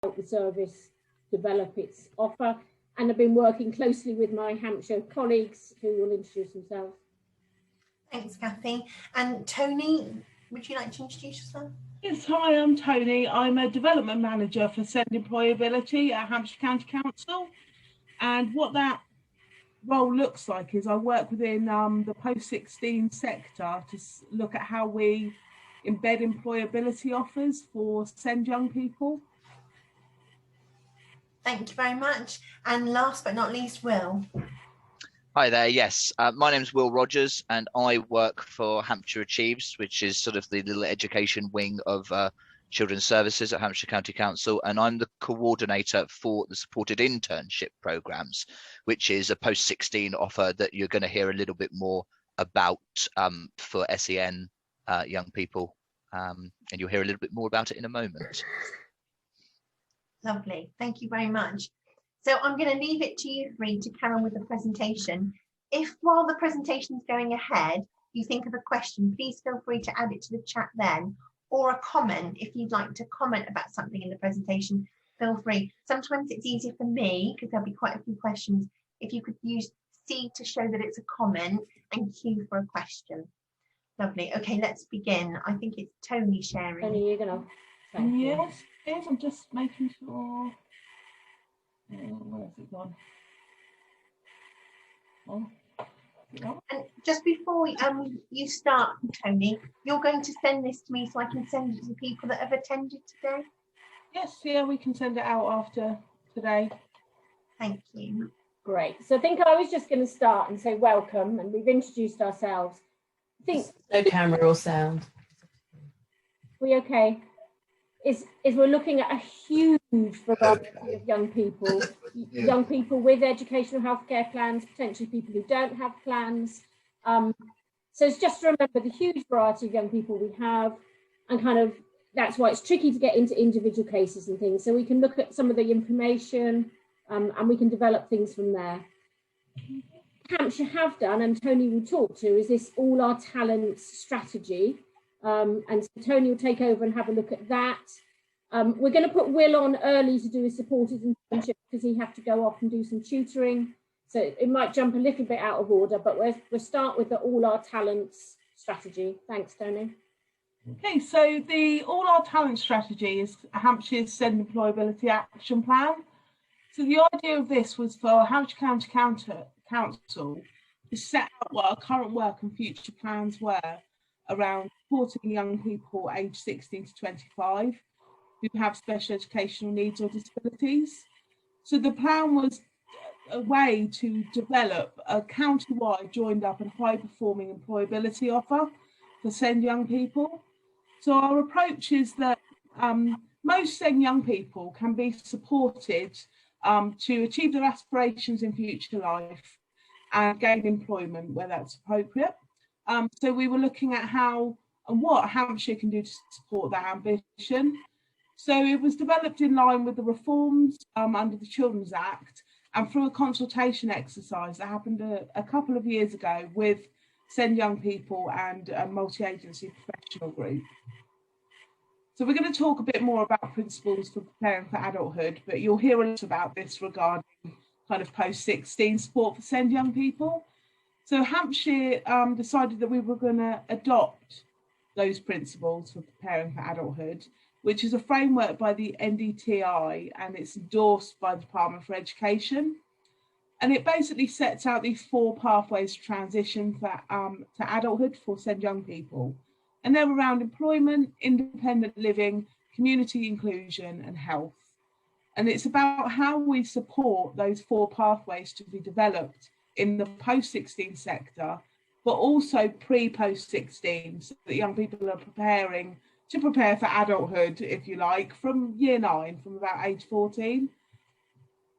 help the service develop its offer. And I've been working closely with my Hampshire colleagues who will introduce themselves. Thanks, Kathy. And Tony, would you like to introduce yourself? Yes, hi, I'm Tony. I'm a development manager for SEND Employability at Hampshire County Council. And what that role looks like is I work within the post-16 sector to look at how we embed employability offers for SEND young people. Thank you very much. And last but not least, Will. Hi there, yes. My name's Will Rogers and I work for Hampshire Achieves, which is sort of the little education wing of Children's Services at Hampshire County Council, and I'm the coordinator for the supported internship programmes, which is a post-16 offer that you're going to hear a little bit more about for SEN young people, and you'll hear a little bit more about it in a moment. Lovely, thank you very much. So I'm going to leave it to you three to carry on with the presentation. If while the presentation is going ahead, you think of a question, please feel free to add it to the chat then, or a comment. If you'd like to comment about something in the presentation, feel free. Sometimes it's easier for me, because there'll be quite a few questions, if you could use C to show that it's a comment and Q for a question. Lovely. Okay, let's begin. I think it's Tony sharing. Tony, you're going to... Yes, I'm just making sure. Where's it gone? Oh. And just before you start, Tony, you're going to send this to me so I can send it to the people that have attended today? Yes, yeah, we can send it out after today. Thank you. Great. So I think I was just going to start and say welcome, and we've introduced ourselves. I think no camera or sound. We okay? Is we're looking at a huge variety of young people, young people with educational healthcare plans, potentially people who don't have plans. So it's just to remember the huge variety of young people we have, and kind of that's why it's tricky to get into individual cases and things. So we can look at some of the information and we can develop things from there. Hampshire have done, and Tony will talk to, is this All Our Talents strategy. And so Tony will take over and have a look at that. We're going to put Will on early to do his supported internship because he had to go off and do some tutoring. So it might jump a little bit out of order, but we'll start with the All Our Talents strategy. Thanks, Tony. Okay, so the All Our Talents strategy is Hampshire's SEND Employability Action Plan. So the idea of this was for Hampshire County Council to set out what our current work and future plans were around supporting young people aged 16 to 25 who have special educational needs or disabilities. So the plan was a way to develop a county-wide joined up and high-performing employability offer for SEND young people. So our approach is that most SEND young people can be supported to achieve their aspirations in future life and gain employment where that's appropriate. So we were looking at how and what Hampshire can do to support that ambition. So it was developed in line with the reforms under the Children's Act and through a consultation exercise that happened a couple of years ago with SEND young people and a multi-agency professional group. So we're going to talk a bit more about principles for preparing for adulthood, but you'll hear a lot about this regarding kind of post-16 support for SEND young people. So Hampshire decided that we were going to adopt those principles for preparing for adulthood, which is a framework by the NDTI and it's endorsed by the Department for Education. And it basically sets out these 4 pathways to transition for, to adulthood for SEND young people. And they're around employment, independent living, community inclusion and health. And it's about how we support those 4 pathways to be developed in the post-16 sector, but also pre-post-16, so that young people are preparing to prepare for adulthood, if you like, from year 9, from about age 14.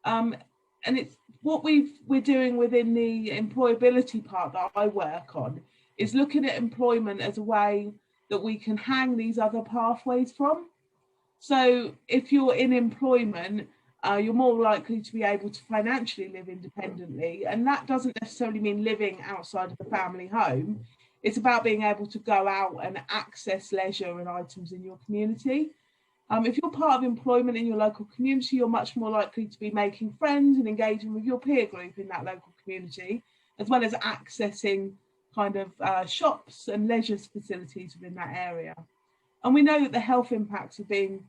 And it's what we're doing within the employability part that I work on is looking at employment as a way that we can hang these other pathways from. So if you're in employment, you're more likely to be able to financially live independently. And that doesn't necessarily mean living outside of the family home. It's about being able to go out and access leisure and items in your community. If you're part of employment in your local community, you're much more likely to be making friends and engaging with your peer group in that local community, as well as accessing kind of shops and leisure facilities within that area. And we know that the health impacts of being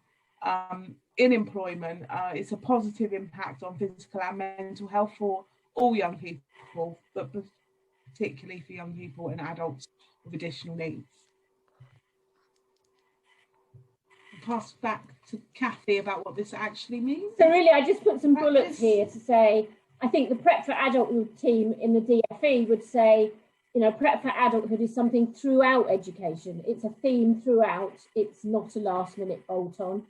in employment, it's a positive impact on physical and mental health for all young people, but particularly for young people and adults with additional needs. Pass back to Kathy about what this actually means. So really, I just put some bullets here to say, I think the Prep for Adulthood team in the DFE would say, you know, Prep for Adulthood is something throughout education. It's a theme throughout. It's not a last minute bolt on.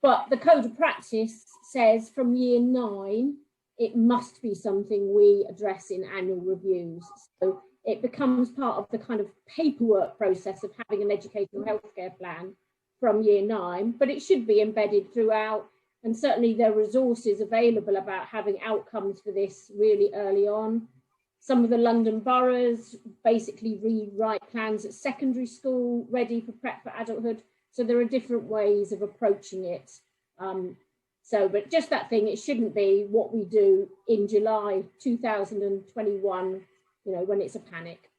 But the code of practice says from year 9, it must be something we address in annual reviews. So it becomes part of the kind of paperwork process of having an educational healthcare plan from year 9, but it should be embedded throughout. And certainly there are resources available about having outcomes for this really early on. Some of the London boroughs basically rewrite plans at secondary school ready for Prep for Adulthood. So there are different ways of approaching it. But just that thing, it shouldn't be what we do in July 2021, you know, when it's a panic.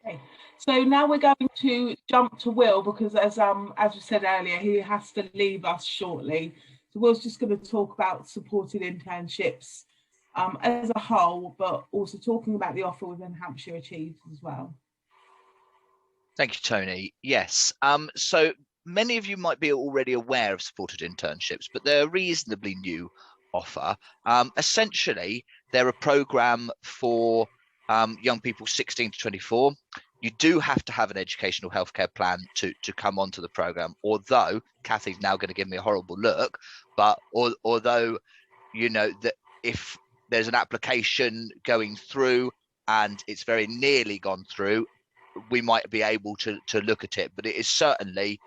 Okay, so now we're going to jump to Will, because as we said earlier, he has to leave us shortly. So Will's just going to talk about supported internships as a whole, but also talking about the offer within Hampshire Achieves as well. Thank you, Tony. Yes, so many of you might be already aware of supported internships, but they're a reasonably new offer. Essentially, they're a programme for young people 16 to 24. You do have to have an educational healthcare plan to come onto the programme, although Kathy's now going to give me a horrible look, but although, you know, that if there's an application going through and it's very nearly gone through, we might be able to look at it, but it is certainly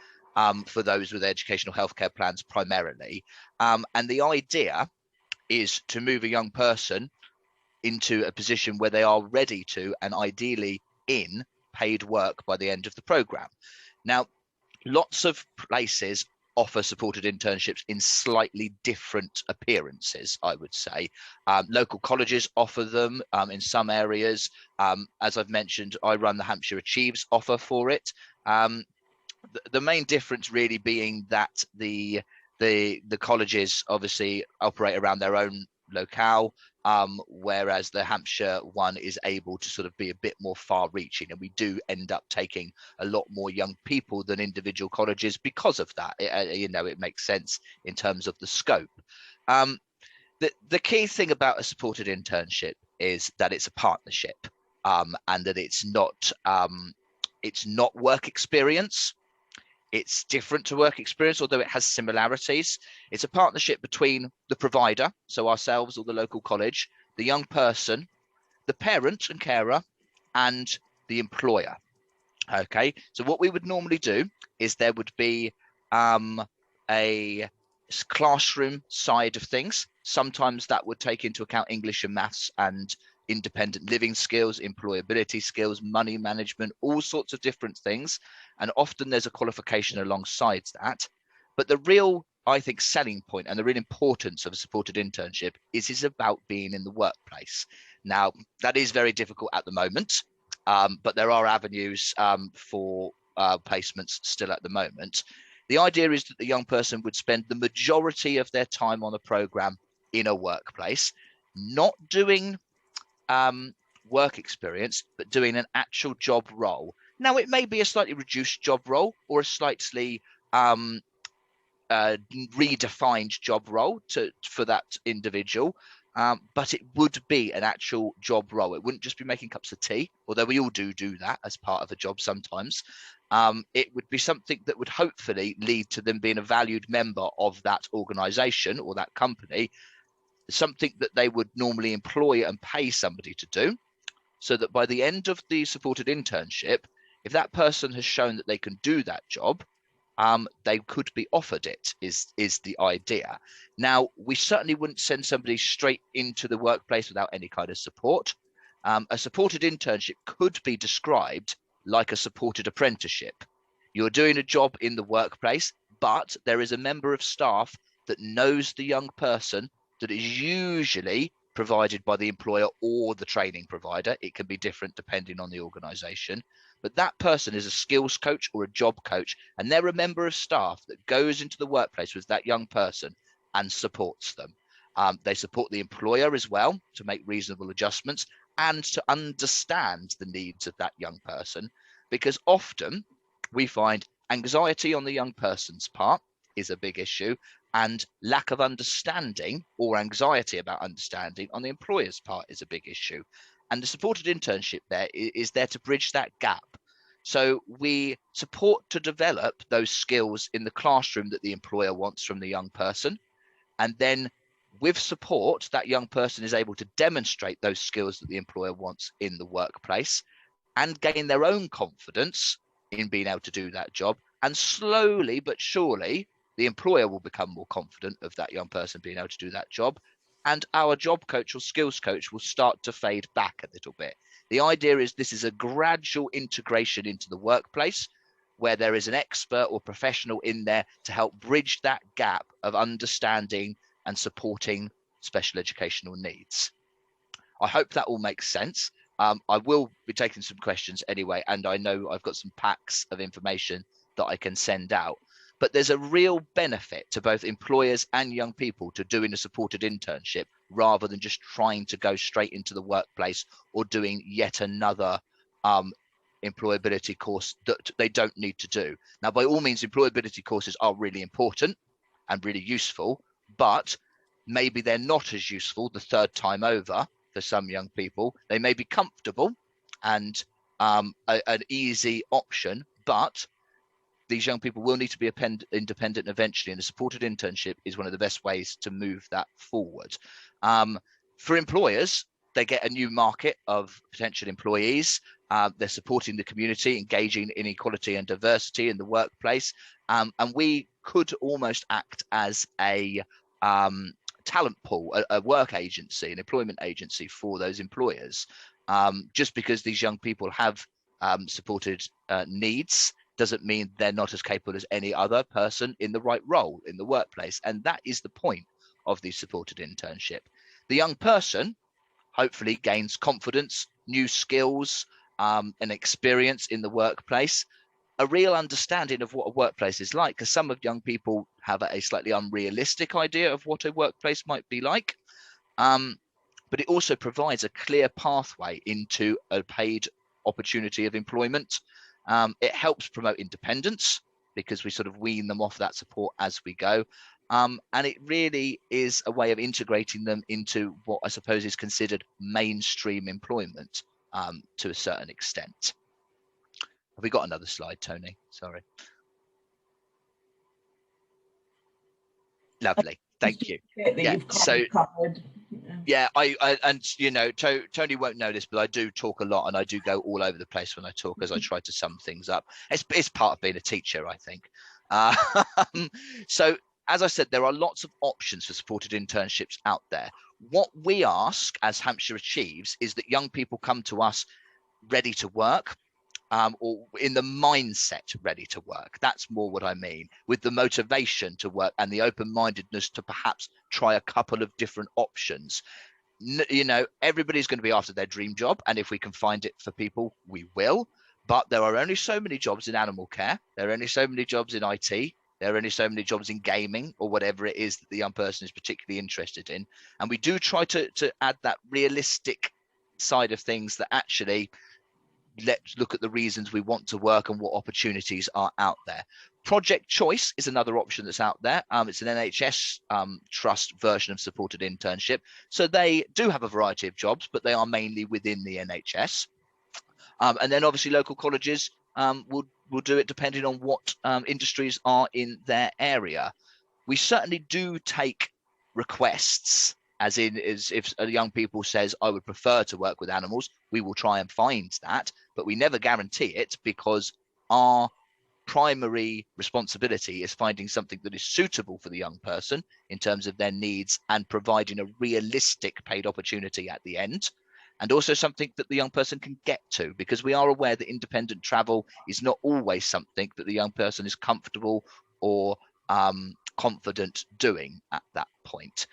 for those with educational healthcare plans primarily. And the idea is to move a young person into a position where they are ready to, and ideally in, paid work by the end of the programme. Now, lots of places offer supported internships in slightly different appearances, I would say. Local colleges offer them in some areas. As I've mentioned, I run the Hampshire Achieves offer for it. The main difference really being that the colleges obviously operate around their own locale, whereas the Hampshire one is able to sort of be a bit more far-reaching, and we do end up taking a lot more young people than individual colleges because of that. You know, it makes sense in terms of the scope. The key thing about a supported internship is that it's a partnership, and that it's not work experience. It's different to work experience, although it has similarities. It's a partnership between the provider, so ourselves or the local college, the young person, the parent and carer, and the employer. Okay, so what we would normally do is there would be a classroom side of things. Sometimes that would take into account English and maths and independent living skills, employability skills, money management, all sorts of different things. And often there's a qualification alongside that. But the real, I think, selling point and the real importance of a supported internship is about being in the workplace. Now, that is very difficult at the moment, but there are avenues for placements still at the moment. The idea is that the young person would spend the majority of their time on a program in a workplace, not doing work experience, but doing an actual job role. Now, it may be a slightly reduced job role or a slightly redefined job role for that individual, but it would be an actual job role. It wouldn't just be making cups of tea, although we all do that as part of a job sometimes. It would be something that would hopefully lead to them being a valued member of that organisation or that company, something that they would normally employ and pay somebody to do, so that by the end of the supported internship, if that person has shown that they can do that job, they could be offered it, is the idea. Now, we certainly wouldn't send somebody straight into the workplace without any kind of support. A supported internship could be described like a supported apprenticeship. You're doing a job in the workplace, but there is a member of staff that knows the young person that is usually provided by the employer or the training provider. It can be different depending on the organization, but that person is a skills coach or a job coach, and they're a member of staff that goes into the workplace with that young person and supports them. They support the employer as well to make reasonable adjustments and to understand the needs of that young person, because often we find anxiety on the young person's part is a big issue, and lack of understanding or anxiety about understanding on the employer's part is a big issue. And the supported internship there is there to bridge that gap. So we support to develop those skills in the classroom that the employer wants from the young person. And then with support, that young person is able to demonstrate those skills that the employer wants in the workplace and gain their own confidence in being able to do that job. And slowly but surely, the employer will become more confident of that young person being able to do that job. And our job coach or skills coach will start to fade back a little bit. The idea is this is a gradual integration into the workplace where there is an expert or professional in there to help bridge that gap of understanding and supporting special educational needs. I hope that all makes sense. I will be taking some questions anyway, and I know I've got some packs of information that I can send out. But there's a real benefit to both employers and young people to doing a supported internship rather than just trying to go straight into the workplace or doing yet another employability course that they don't need to do. Now, by all means, employability courses are really important and really useful, but maybe they're not as useful the third time over for some young people. They may be comfortable and an easy option, but these young people will need to be independent eventually, and a supported internship is one of the best ways to move that forward. For employers, they get a new market of potential employees. They're supporting the community, engaging in equality and diversity in the workplace. And we could almost act as a talent pool, a work agency, an employment agency for those employers. Just because these young people have supported needs doesn't mean they're not as capable as any other person in the right role in the workplace. And that is the point of the supported internship. The young person hopefully gains confidence, new skills, and experience in the workplace, a real understanding of what a workplace is like, because some of young people have a slightly unrealistic idea of what a workplace might be like. But it also provides a clear pathway into a paid opportunity of employment. It helps promote independence because we sort of wean them off that support as we go. And it really is a way of integrating them into what I suppose is considered mainstream employment to a certain extent. Have we got another slide, Tony? Sorry. Lovely. Thank you. Yeah, so yeah, and you know, Tony won't know this, but I do talk a lot and I do go all over the place when I talk as I try to sum things up. It's part of being a teacher, I think. So as I said, there are lots of options for supported internships out there. What we ask as Hampshire Achieves is that young people come to us ready to work, or in the mindset ready to work. That's more what I mean, with the motivation to work and the open-mindedness to perhaps try a couple of different options. You know, everybody's going to be after their dream job, and if we can find it for people, we will. But there are only so many jobs in animal care. There are only so many jobs in IT. There are only so many jobs in gaming or whatever it is that the young person is particularly interested in. And we do try to add that realistic side of things, that actually let's look at the reasons we want to work and what opportunities are out there. Project Choice is another option that's out there. It's an NHS trust version of supported internship. So they do have a variety of jobs, but they are mainly within the NHS. And then obviously local colleges will do it depending on what industries are in their area. We certainly do take requests, as in if a young people says, I would prefer to work with animals, we will try and find that, but we never guarantee it, because our primary responsibility is finding something that is suitable for the young person in terms of their needs and providing a realistic paid opportunity at the end. and also something that the young person can get to, because we are aware that independent travel is not always something that the young person is comfortable or confident doing at that point.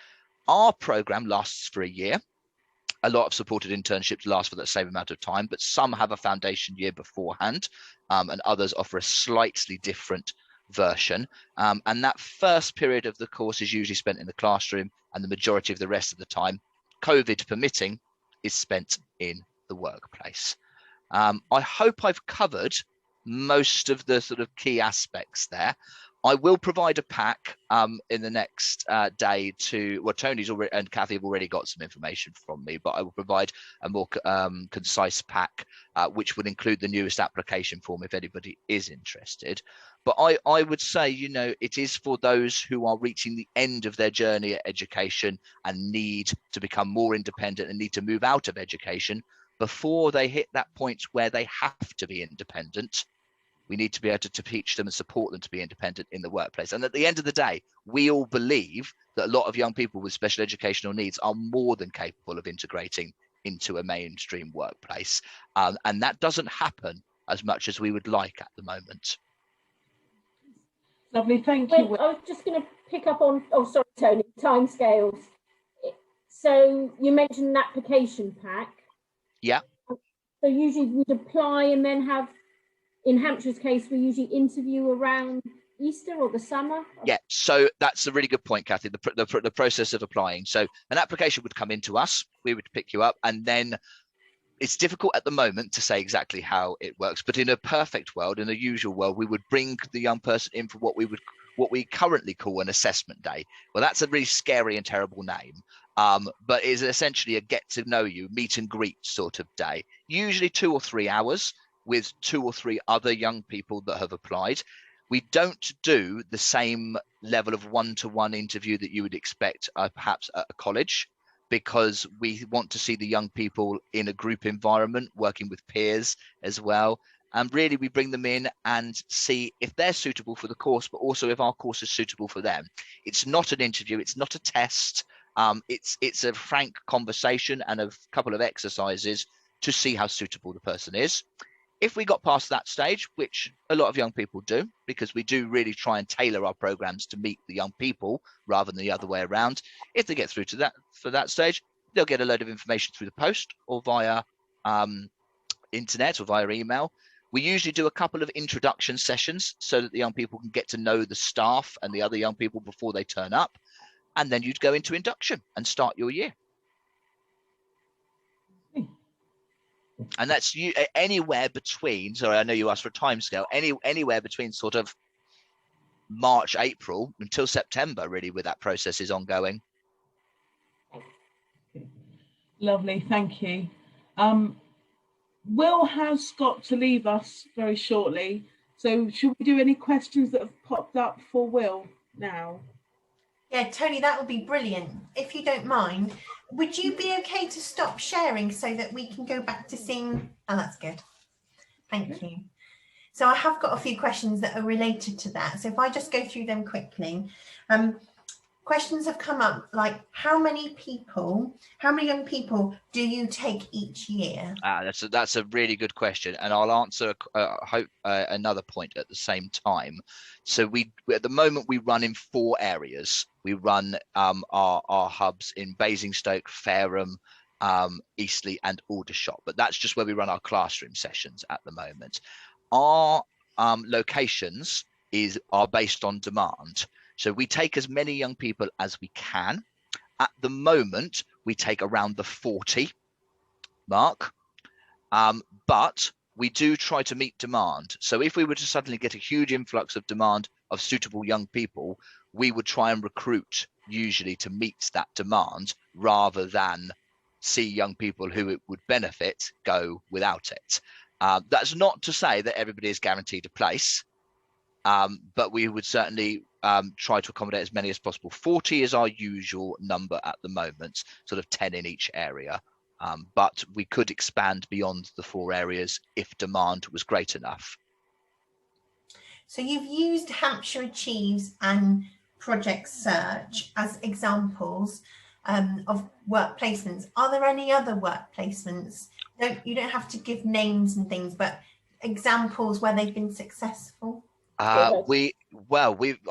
Our program lasts for a year. A lot of supported internships last for that same amount of time, but some have a foundation year beforehand, and others offer a slightly different version. And that first period of the course is usually spent in the classroom, and the majority of the rest of the time, COVID permitting, is spent in the workplace. I hope I've covered most of the sort of key aspects there. I will provide a pack in the next day to, well, Tony's already and Kathy have already got some information from me, but I will provide a more concise pack, which would include the newest application form if anybody is interested. But I would say, you know, it is for those who are reaching the end of their journey at education and need to become more independent and need to move out of education before they hit that point where they have to be independent. We need to be able to teach them and support them to be independent in the workplace. And at the end of the day, we all believe that a lot of young people with special educational needs are more than capable of integrating into a mainstream workplace. And that doesn't happen as much as we would like at the moment. Lovely, thank you. Well, I was just going to pick up on, oh, sorry, Tony, timescales. So you mentioned an application pack. Yeah. So usually we'd apply and then have, in Hampshire's case, we usually interview around Easter or the summer. Yeah, so that's a really good point, Kathy, the process of applying. So an application would come into us, we would pick you up, and then it's difficult at the moment to say exactly how it works, but in a perfect world, in a usual world, we would bring the young person in for what we currently call an assessment day. Well, that's a really scary and terrible name, but is essentially a get to know you, meet and greet sort of day, usually 2 or 3 hours with 2 or 3 other young people that have applied. We don't do the same level of one-to-one interview that you would expect perhaps at a college, because we want to see the young people in a group environment, working with peers as well. And really, we bring them in and see if they're suitable for the course, but also if our course is suitable for them. It's not an interview, it's not a test. It's a frank conversation and a couple of exercises to see how suitable the person is. If we got past that stage, which a lot of young people do, because we do really try and tailor our programs to meet the young people rather than the other way around. If they get through to that stage, they'll get a load of information through the post or via internet or via email. We usually do a couple of introduction sessions so that the young people can get to know the staff and the other young people before they turn up. And then you'd go into induction and start your year. And that's anywhere between, sorry, I know you asked for a timescale, anywhere between sort of March, April until September, really, where that process is ongoing. Lovely, thank you. Will has got to leave us very shortly. So should we do any questions that have popped up for Will now? Yeah, Tony, that would be brilliant. If you don't mind, would you be okay to stop sharing so that we can go back to seeing? Oh, that's good. Thank you. So I have got a few questions that are related to that. So if I just go through them quickly. Questions have come up like, how many young people do you take each year? That's a really good question, and I'll answer another point at the same time. So we at the moment we run in 4 areas. We run our hubs in Basingstoke, Fareham, Eastleigh and Aldershot, but that's just where we run our classroom sessions at the moment. Our locations are based on demand. So we take as many young people as we can. At the moment, we take around the 40 mark, but we do try to meet demand. So if we were to suddenly get a huge influx of demand of suitable young people, we would try and recruit usually to meet that demand rather than see young people who it would benefit go without it. That's not to say that everybody is guaranteed a place, but we would certainly try to accommodate as many as possible. 40 is our usual number at the moment, sort of 10 in each area. But we could expand beyond the 4 areas if demand was great enough. So you've used Hampshire Achieves and Project Search as examples. of work placements. Are there any other work placements? You don't have to give names and things, but examples where they've been successful. I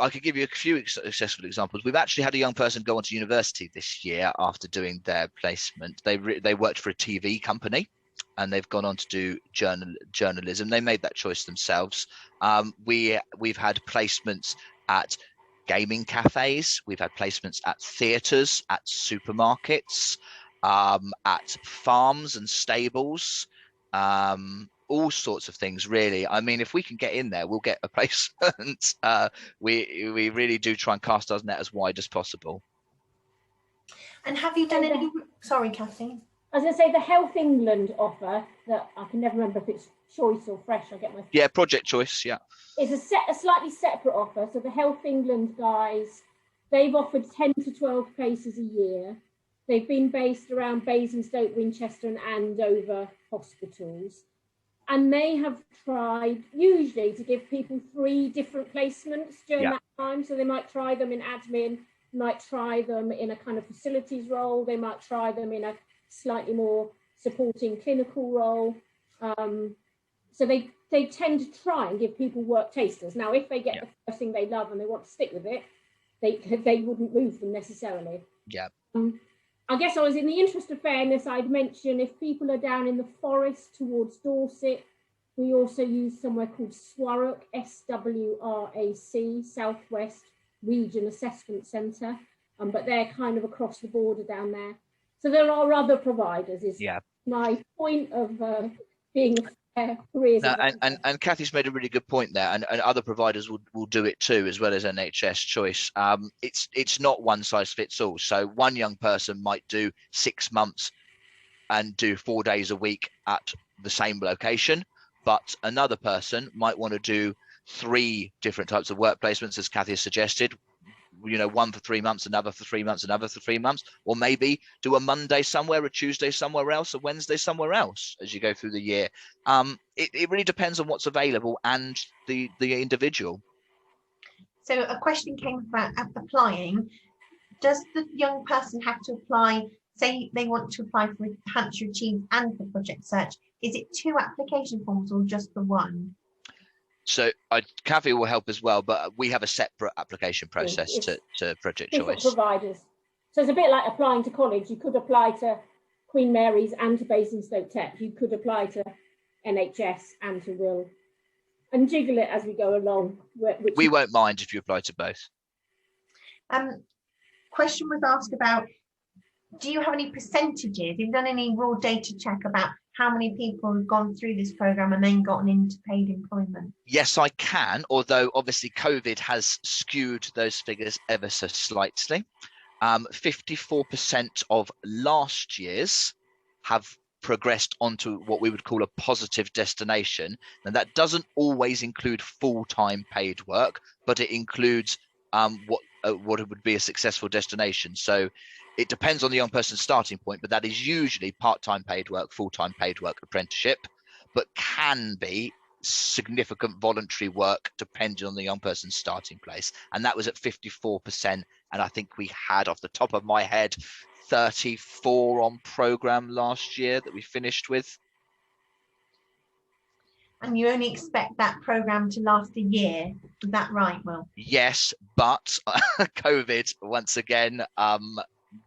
could give you a few successful examples. We've actually had a young person go on to university this year after doing their placement. They worked for a TV company, and they've gone on to do journalism. They made that choice themselves. We've had placements at gaming cafes. We've had placements at theatres, at supermarkets, at farms and stables. All sorts of things, really. I mean, if we can get in there, we'll get a placement. We really do try and cast our net as wide as possible. And have you done any? Sorry, Kathy. I was going to say the Health England offer that I can never remember if it's Choice or Fresh. I get my Project Choice. Yeah, it's a slightly separate offer. So the Health England guys, they've offered 10 to 12 places a year. They've been based around Basingstoke, Winchester, and Andover hospitals. And they have tried usually to give people 3 different placements during that time. So they might try them in admin, might try them in a kind of facilities role. They might try them in a slightly more supporting clinical role. So they tend to try and give people work tasters. Now, if they get the first thing they love and they want to stick with it, they wouldn't move them necessarily. Yeah. I guess I was, in the interest of fairness, I'd mention if people are down in the forest towards Dorset, we also use somewhere called SWRAC, SWRAC, Southwest Region Assessment Centre, but they're kind of across the border down there. So there are other providers, is my point of being a fair careers. No, and Kathy's made a really good point there, and other providers will do it too, as well as NHS Choice. It's not one size fits all. So one young person might do 6 months and do 4 days a week at the same location, but another person might want to do 3 different types of work placements, as Kathy has suggested. One for 3 months, another for 3 months, another for 3 months, or maybe do a Monday somewhere, a Tuesday somewhere else, a Wednesday somewhere else as you go through the year. It really depends on what's available and the individual. So a question came about applying. Does the young person have to apply, say they want to apply for Hampshire Achieves and for Project Search? Is it 2 application forms or just the 1? So Kathy will help as well, but we have a separate application process to Project Choice. Providers. So it's a bit like applying to college. You could apply to Queen Mary's and to Basingstoke Tech. You could apply to NHS and to Will, and jiggle it as we go along. We won't mind if you apply to both. Question was asked about, do you have any percentages? Have you done any raw data check about how many people have gone through this programme and then gotten into paid employment? Yes, I can, although obviously COVID has skewed those figures ever so slightly. 54% of last year's have progressed onto what we would call a positive destination. And that doesn't always include full-time paid work, but it includes what it would be a successful destination. So it depends on the young person's starting point, but that is usually part-time paid work, full-time paid work, apprenticeship, but can be significant voluntary work depending on the young person's starting place. And that was at 54%. And I think we had, off the top of my head, 34 on programme last year that we finished with. And you only expect that programme to last a year. Is that right, Will? Yes, but COVID, once again,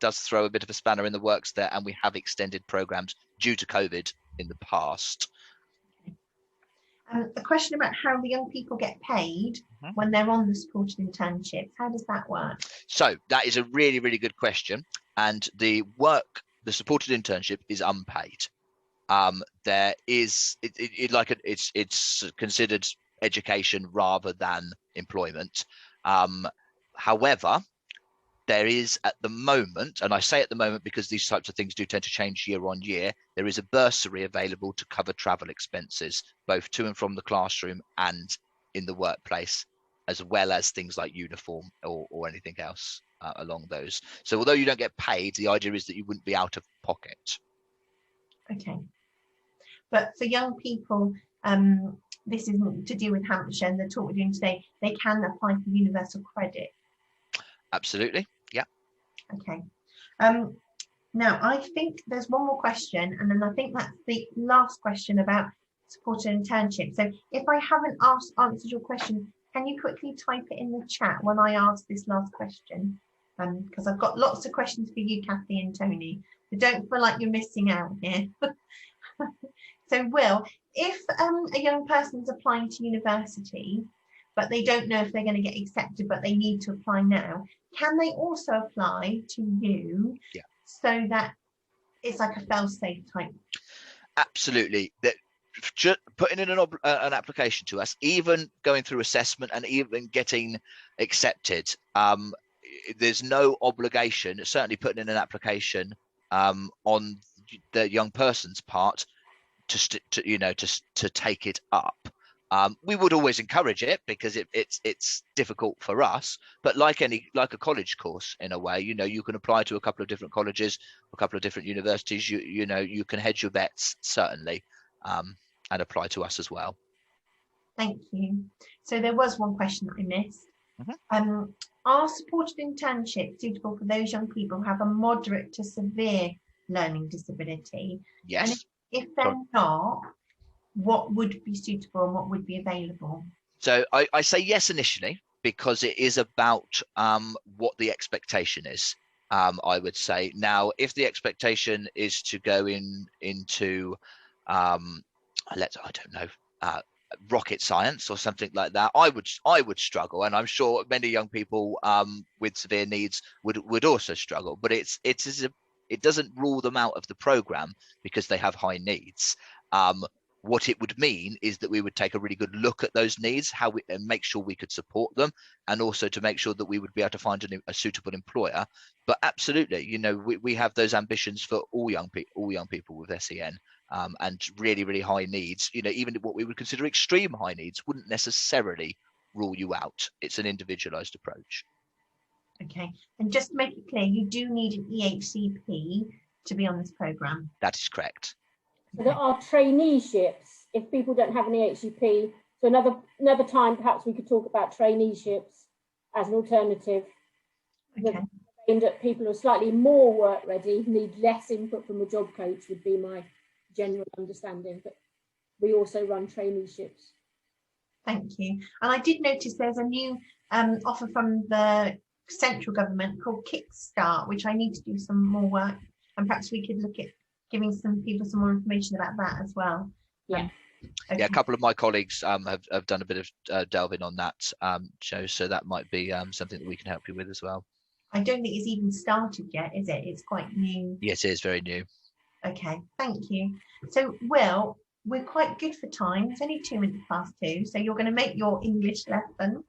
does throw a bit of a spanner in the works there, and we have extended programs due to COVID in the past. A question about how the young people get paid when they're on the supported internships. How does that work? So that is a really, really good question. And the supported internship is unpaid. There is it's considered education rather than employment. However, there is at the moment, and I say at the moment because these types of things do tend to change year on year, there is a bursary available to cover travel expenses, both to and from the classroom and in the workplace, as well as things like uniform or anything else along those. So although you don't get paid, the idea is that you wouldn't be out of pocket. Okay. But for young people, this isn't to do with Hampshire and the talk we're doing today, they can apply for universal credit. Absolutely, yeah. Okay. Now, I think there's one more question, and then I think that's the last question about support and internship. So if I haven't answered your question, can you quickly type it in the chat when I ask this last question? Because I've got lots of questions for you, Kathy and Tony. So don't feel like you're missing out here. So Will, if a young person's applying to university, but they don't know if they're going to get accepted, but they need to apply now, can they also apply to you? Yeah. So that it's like a fail-safe type? Absolutely. That putting in an application to us, even going through assessment and even getting accepted, there's no obligation, certainly putting in an application on the young person's part to take it up. We would always encourage it because it's difficult for us, but like a college course in a way, you can apply to a couple of different colleges, a couple of different universities. You can hedge your bets certainly, and apply to us as well. Thank you. So there was one question that I missed. Are supported internships suitable for those young people who have a moderate to severe learning disability? Yes. And if they're not, what would be suitable and what would be available? So I say yes initially because it is about what the expectation is. I would say now, if the expectation is to go into rocket science or something like that, I would struggle, and I'm sure many young people with severe needs would also struggle. But it doesn't rule them out of the program because they have high needs. What it would mean is that we would take a really good look at those needs, and make sure we could support them, and also to make sure that we would be able to find a suitable employer. But absolutely, we have those ambitions for all young people with SEN, and really, really high needs. Even what we would consider extreme high needs wouldn't necessarily rule you out. It's an individualized approach. Okay, and just to make it clear, you do need an EHCP to be on this program. That is correct. So there are traineeships if people don't have an EHCP. So another time, perhaps we could talk about traineeships as an alternative. Okay. Aimed at people who are slightly more work ready, need less input from a job coach, would be my general understanding. But we also run traineeships. Thank you. And I did notice there's a new offer from the central government called Kickstart, which I need to do some more work, and perhaps we could look at giving some people some more information about that as well. Yeah. Okay. Yeah, a couple of my colleagues have done a bit of delving on that, Joe, so that might be something that we can help you with as well. I don't think it's even started yet, is it? It's quite new. Yes, it is very new. Okay, thank you. So, Will, we're quite good for time. It's only 2:02, so you're going to make your English lesson.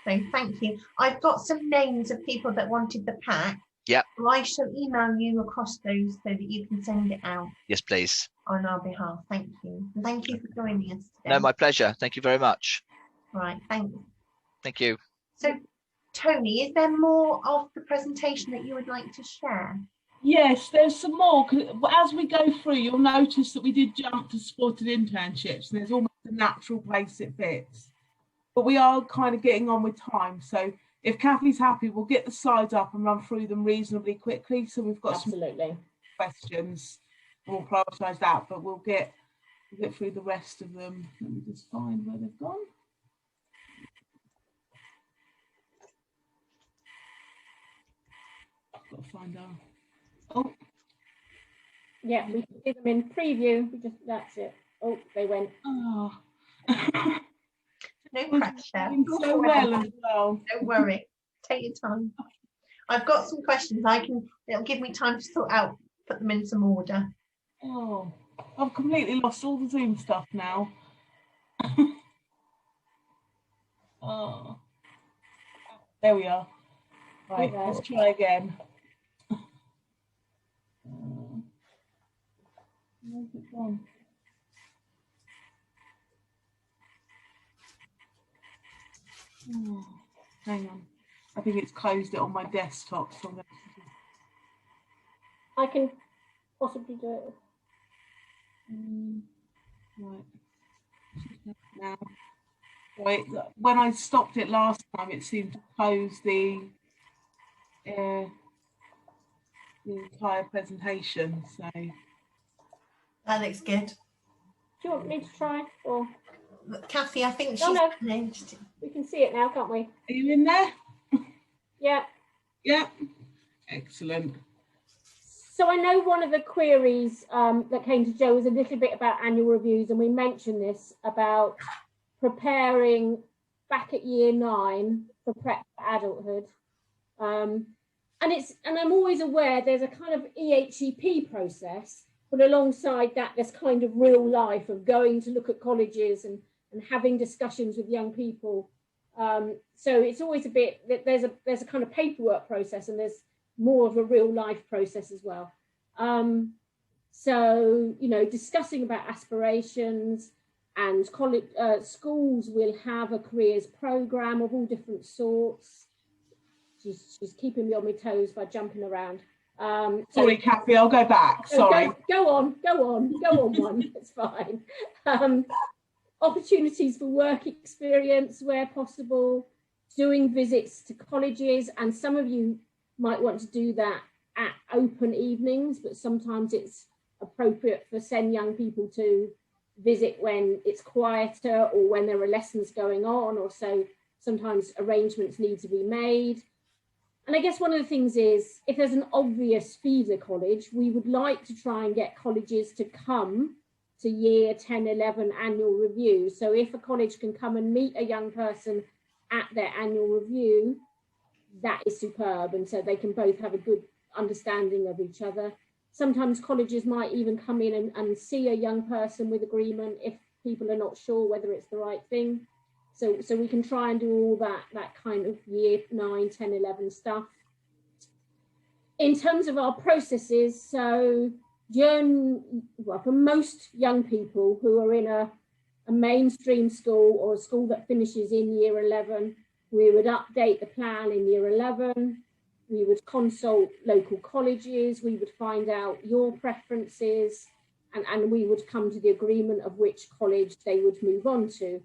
So thank you. I've got some names of people that wanted the pack. Yep. So I shall email you across those so that you can send it out. Yes, please. On our behalf. Thank you. And thank you for joining us today. No, my pleasure. Thank you very much. All right, thanks. Thank you. So, Tony, is there more of the presentation that you would like to share? Yes, there's some more. As we go through, you'll notice that we did jump to supported internships, and there's almost a natural place it fits. But we are kind of getting on with time. So if Kathy's happy, we'll get the slides up and run through them reasonably quickly. So we've got some questions. We'll prioritise that, but we'll get through the rest of them. Let me just find where they've gone. I've got to find out. Oh. Yeah, we can do them in preview. That's it. Oh, they went. Oh. No pressure. So well as well. Don't worry. Take your time. I've got some questions. It'll give me time to put them in some order. Oh, I've completely lost all the Zoom stuff now. Oh, there we are. Right, let's try again. Where's it gone? Oh, hang on. I think it's closed it on my desktop. So I can possibly do it. Right. Now, wait. When I stopped it last time, it seemed to close the. the entire presentation. So That looks good. Do you want me to try? Or Kathy, I think No, she's no. managed. we can see it now, can't we? are you in there? Yeah. Yeah. Excellent. So I know one of the queries that came to Jo was a little bit about annual reviews, and we mentioned this about preparing back at year 9 for prep for adulthood. And I'm always aware there's a kind of EHCP process, but alongside that there's kind of real life of going to look at colleges and having discussions with young people. So it's always a bit that there's a kind of paperwork process, and there's more of a real life process as well. So, you know, discussing about aspirations, and college, schools will have a careers program of all different sorts. She's keeping me on my toes by jumping around. Sorry, Kathy, I'll go back. Sorry. Go on one, it's fine. Opportunities for work experience where possible, doing visits to colleges, and some of you might want to do that at open evenings, but sometimes it's appropriate for send young people to visit when it's quieter or when there are lessons going on, or so sometimes arrangements need to be made. And I guess one of the things is, if there's an obvious feeder college, we would like to try and get colleges to come to year 10, 11 annual review. So if a college can come and meet a young person at their annual review, that is superb. And so they can both have a good understanding of each other. Sometimes colleges might even come in and see a young person with agreement if people are not sure whether it's the right thing. So we can try and do all that kind of year 9, 10, 11 stuff. In terms of our processes, so for most young people who are in a mainstream school or a school that finishes in year 11, we would update the plan in year 11. We would consult local colleges. We would find out your preferences, and we would come to the agreement of which college they would move on to.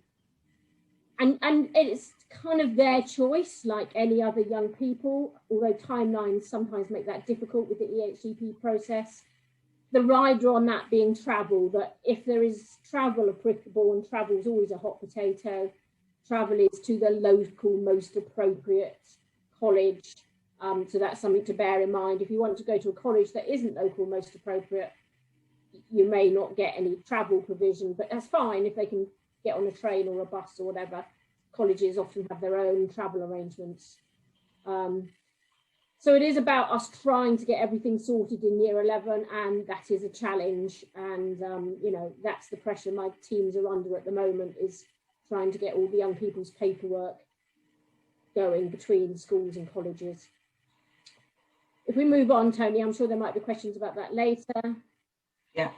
And it's kind of their choice, like any other young people, although timelines sometimes make that difficult with the EHCP process. The rider on that being travel, that if there is travel applicable, and travel is always a hot potato, travel is to the local most appropriate college. So that's something to bear in mind. If you want to go to a college that isn't local most appropriate, you may not get any travel provision, but that's fine if they can get on a train or a bus or whatever. Colleges often have their own travel arrangements. So it is about us trying to get everything sorted in year 11, and that is a challenge. And, you know, that's the pressure my teams are under at the moment, is trying to get all the young people's paperwork going between schools and colleges. If we move on, Tony, I'm sure there might be questions about that later. Yeah.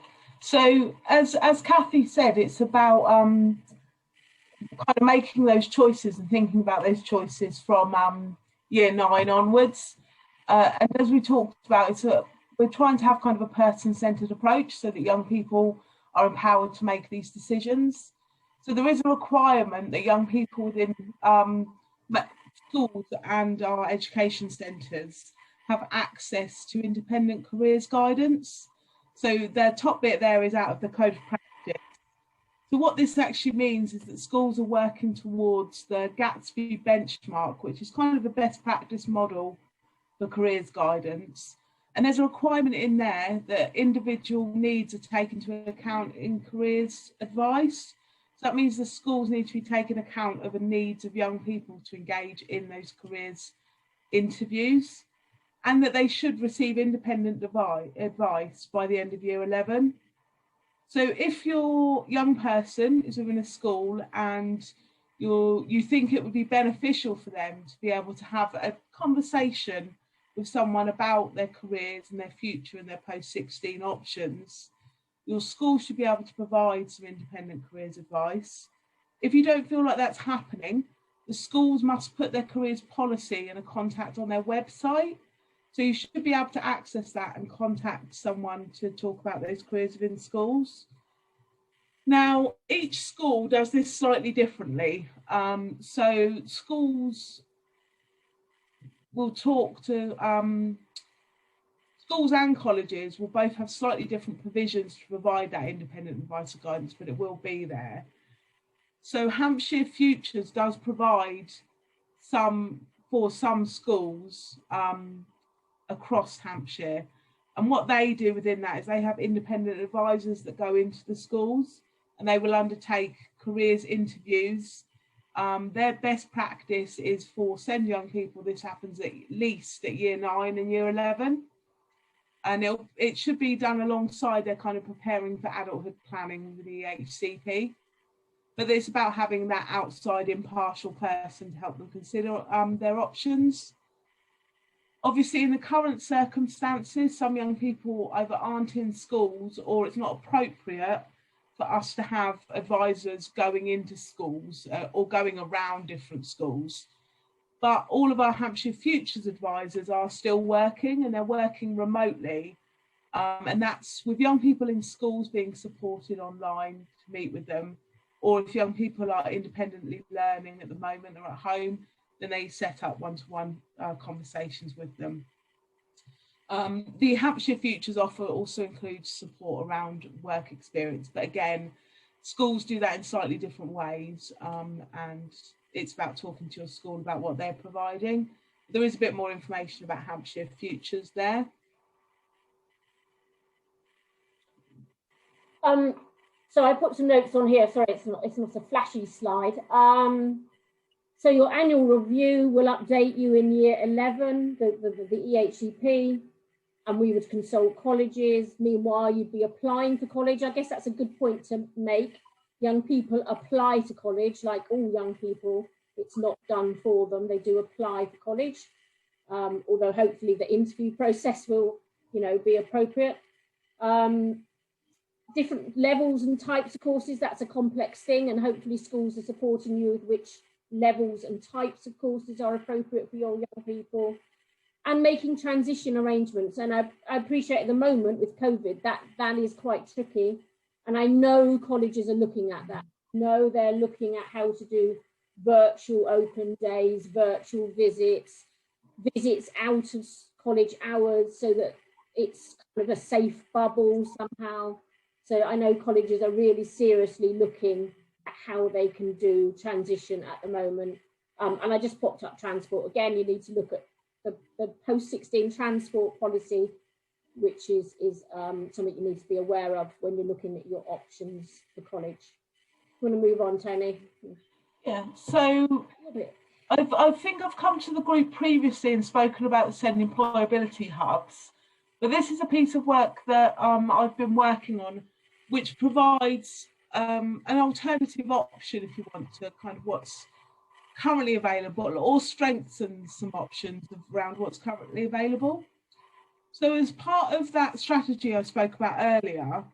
So as Kathy said, it's about kind of making those choices and thinking about those choices from year 9 onwards. And as we talked about, we're trying to have kind of a person-centred approach so that young people are empowered to make these decisions. So there is a requirement that young people within schools and our education centres have access to independent careers guidance. So the top bit there is out of the code of practice. So what this actually means is that schools are working towards the Gatsby benchmark, which is kind of the best practice model for careers guidance. And there's a requirement in there that individual needs are taken into account in careers advice. So that means the schools need to be taking account of the needs of young people to engage in those careers interviews, and that they should receive independent advice by the end of year 11. So if your young person is within a school and you think it would be beneficial for them to be able to have a conversation with someone about their careers and their future and their post-16 options, your school should be able to provide some independent careers advice. If you don't feel like that's happening, the schools must put their careers policy and a contact on their website. So you should be able to access that and contact someone to talk about those careers within schools. Now, each school does this slightly differently. So schools will talk to schools and colleges will both have slightly different provisions to provide that independent advice and guidance, but it will be there. So Hampshire Futures does provide for some schools across Hampshire. And what they do within that is they have independent advisors that go into the schools and they will undertake careers interviews. Their best practice is for Send Young People. This happens at least at year 9 and year 11. And it should be done alongside their kind of preparing for adulthood planning with the HCP. But it's about having that outside impartial person to help them consider their options. Obviously, in the current circumstances, some young people either aren't in schools or it's not appropriate for us to have advisors going into schools or going around different schools. But all of our Hampshire Futures advisors are still working, and they're working remotely. And that's with young people in schools being supported online to meet with them, or if young people are independently learning at the moment or at home, then they set up one-to-one conversations with them. The Hampshire Futures offer also includes support around work experience, but again, schools do that in slightly different ways, and it's about talking to your school about what they're providing. There is a bit more information about Hampshire Futures there. So I put some notes on here. Sorry, it's not a flashy slide. So your annual review will update you in year 11, the EHCP, and we would consult colleges. Meanwhile, you'd be applying for college. I guess that's a good point to make. Young people apply to college, like all young people. It's not done for them. They do apply for college, although hopefully the interview process will, be appropriate. Different levels and types of courses, that's a complex thing, and hopefully schools are supporting you with which levels and types of courses are appropriate for your young people, and making transition arrangements. And I appreciate at the moment with COVID that is quite tricky, and I know colleges are looking at that. They're looking at how to do virtual open days, virtual visits out of college hours, so that it's kind of a safe bubble somehow. So I know colleges are really seriously looking at how they can do transition at the moment. And I just popped up transport. Again, you need to look at the post-16 transport policy, which is something you need to be aware of when you're looking at your options for college. You want to move on, Tony? Yeah, so I think I've come to the group previously and spoken about the Send employability hubs, but this is a piece of work that I've been working on, which provides an alternative option, if you want, to kind of what's currently available, or strengthens some options around what's currently available. So as part of that strategy I spoke about earlier,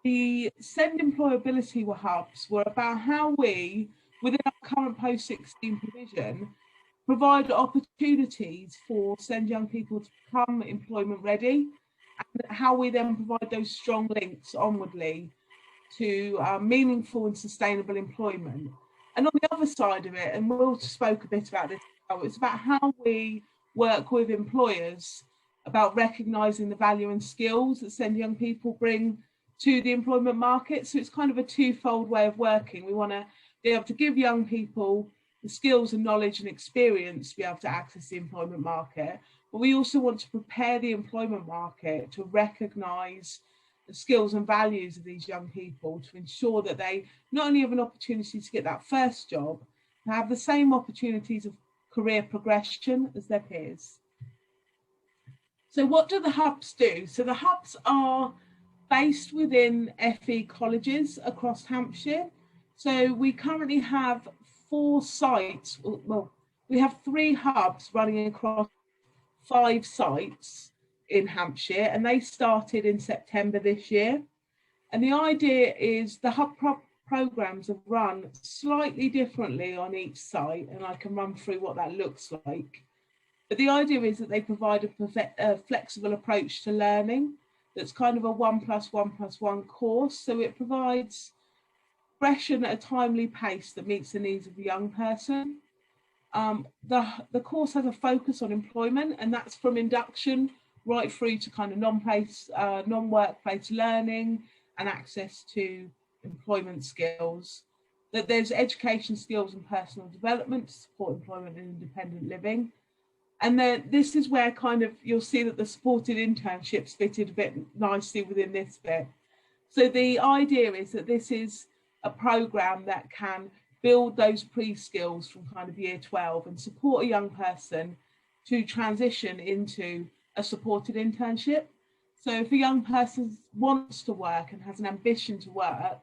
the Send employability hubs were about how we, within our current post-16 provision, provide opportunities for Send young people to become employment ready, and how we then provide those strong links onwardly to meaningful and sustainable employment. And on the other side of it, and Will spoke a bit about this, it's about how we work with employers about recognising the value and skills that Send young people bring to the employment market. So it's kind of a twofold way of working. We want to be able to give young people the skills and knowledge and experience to be able to access the employment market, but we also want to prepare the employment market to recognise the skills and values of these young people, to ensure that they not only have an opportunity to get that first job, but have the same opportunities of career progression as their peers. So what do the hubs do? So the hubs are based within FE colleges across Hampshire. So we currently have 4 sites, well, we have 3 hubs running across 5 sites in Hampshire, and they started in September this year. And the idea is the hub programs are run slightly differently on each site, and I can run through what that looks like. But the idea is that they provide a flexible approach to learning that's kind of a 1+1+1 course. So it provides progression at a timely pace that meets the needs of the young person. The course has a focus on employment, and that's from induction right through to kind of non-workplace learning and access to employment skills, that there's education skills and personal development to support employment and independent living. And then this is where kind of you'll see that the supported internships fitted a bit nicely within this bit. So the idea is that this is a program that can build those pre-skills from kind of year 12 and support a young person to transition into a supported internship. So if a young person wants to work and has an ambition to work,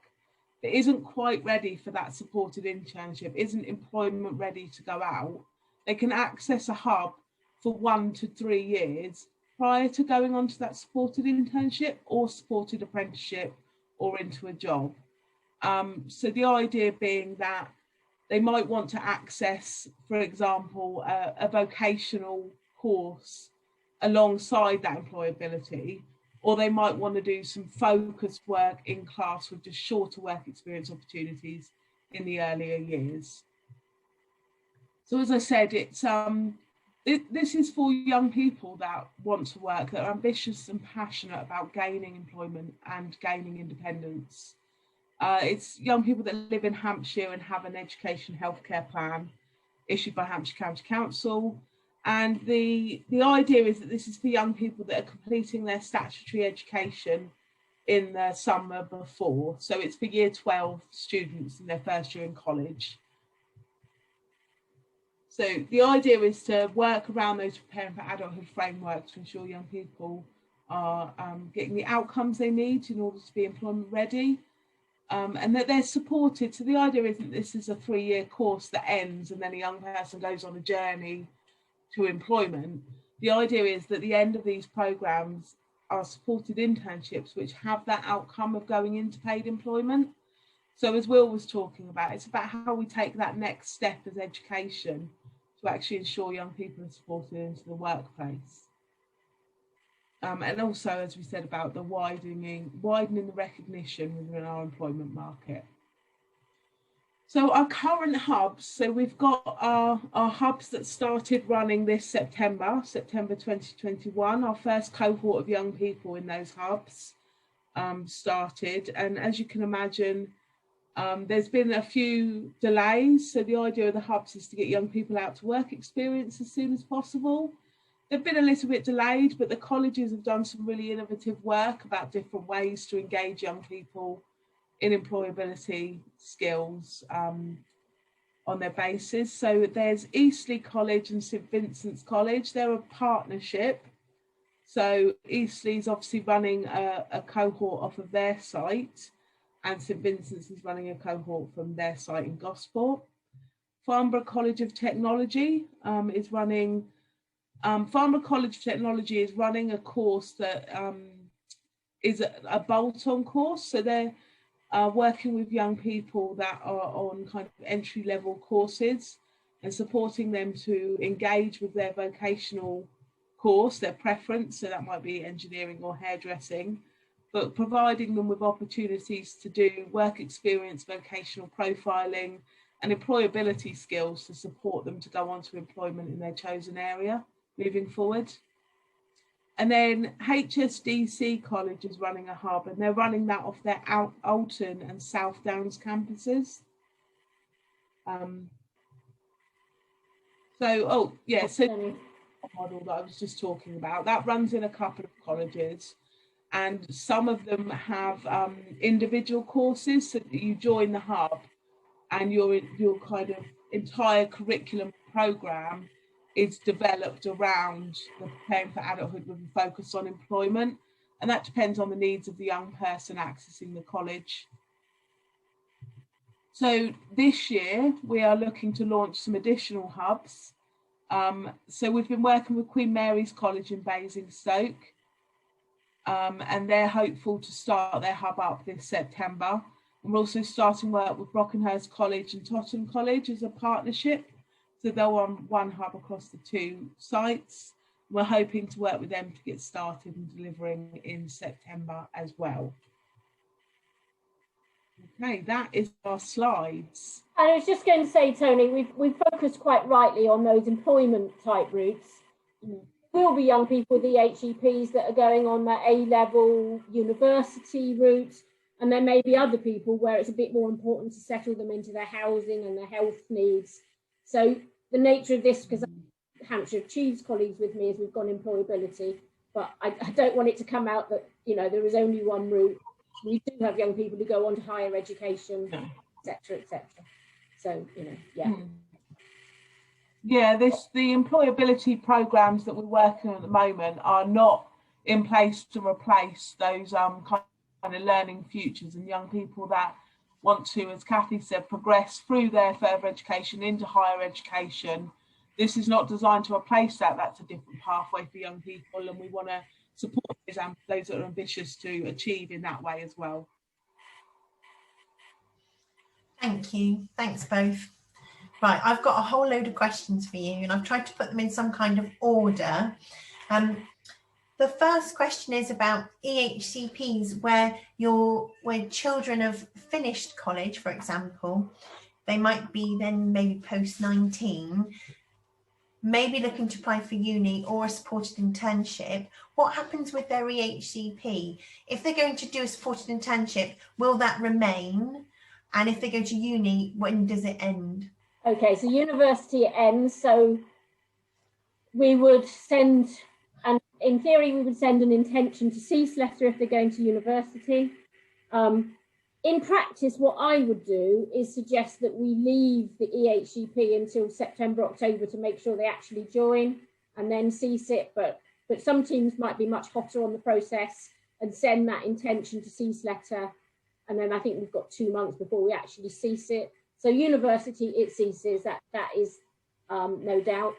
but isn't quite ready for that supported internship, isn't employment ready to go out, they can access a hub for 1 to 3 years prior to going on to that supported internship or supported apprenticeship or into a job. So the idea being that they might want to access, for example, a vocational course alongside that employability, or they might want to do some focused work in class with just shorter work experience opportunities in the earlier years. So as I said, it's this is for young people that want to work, that are ambitious and passionate about gaining employment and gaining independence. It's young people that live in Hampshire and have an education healthcare plan issued by Hampshire County Council. And the idea is that this is for young people that are completing their statutory education in the summer before. So it's for year 12 students in their first year in college. So the idea is to work around those preparing for adulthood frameworks to ensure young people are getting the outcomes they need in order to be employment ready. And that they're supported. So the idea isn't this is a 3-year course that ends and then a young person goes on a journey to employment. The idea is that the end of these programs are supported internships which have that outcome of going into paid employment. So as Will was talking about, it's about how we take that next step as education to actually ensure young people are supported into the workplace. And also, as we said, about the widening the recognition within our employment market. So our current hubs, so we've got our hubs that started running this September 2021. Our first cohort of young people in those hubs started. And as you can imagine, there's been a few delays. So the idea of the hubs is to get young people out to work experience as soon as possible. They've been a little bit delayed, but the colleges have done some really innovative work about different ways to engage young people in employability skills on their basis. So there's Eastleigh College and St Vincent's College. They're a partnership. So Eastleigh's obviously running a cohort off of their site, and St Vincent's is running a cohort from their site in Gosport. Farnborough College of Technology is running Farnborough College of Technology is running a course that is a bolt-on course. So they're working with young people that are on kind of entry-level courses and supporting them to engage with their vocational course, their preference. So that might be engineering or hairdressing, but providing them with opportunities to do work experience, vocational profiling, and employability skills to support them to go on to employment in their chosen area moving forward. And then HSDC College is running a hub, and they're running that off their Alton and South Downs campuses. So the model that I was just talking about, that runs in a couple of colleges, and some of them have individual courses, so that you join the hub and your kind of entire curriculum program is developed around the preparing for adulthood with a focus on employment, and that depends on the needs of the young person accessing the college. So this year we are looking to launch some additional hubs. So we've been working with Queen Mary's College in Basingstoke, and they're hopeful to start their hub up this September. And we're also starting work with Brockenhurst College and Totton College as a partnership. So they'll run one hub across the 2 sites. We're hoping to work with them to get started and delivering in September as well. Okay, that is our slides. And I was just going to say, Tony, we've focused quite rightly on those employment type routes. will be young people with EHCPs that are going on their A-level university route, and there may be other people where it's a bit more important to settle them into their housing and their health needs. So the nature of this, because Hampshire Achieves colleagues with me, is we've got employability, but I don't want it to come out that, you know, there is only one route. We do have young people who go on to higher education, etc., etc. So, you know, yeah. Yeah, the employability programs that we're working on at the moment are not in place to replace those kind of learning futures and young people that want to, as Kathy said, progress through their further education into higher education. This is not designed to replace that. That's a different pathway for young people, and we want to support those that are ambitious to achieve in that way as well. Thank you. Thanks both. Right, I've got a whole load of questions for you, and I've tried to put them in some kind of order. The first question is about EHCPs where children have finished college, for example. They might be then maybe post-19, maybe looking to apply for uni or a supported internship. What happens with their EHCP? If they're going to do a supported internship, will that remain? And if they go to uni, when does it end? Okay, so university ends, so we would send, and in theory we would send an intention to cease letter if they're going to university. In practice, what I would do is suggest that we leave the EHCP until September, October to make sure they actually join and then cease it, but some teams might be much hotter on the process and send that intention to cease letter, and then I think we've got 2 months before we actually cease it. So university, it ceases, that is no doubt.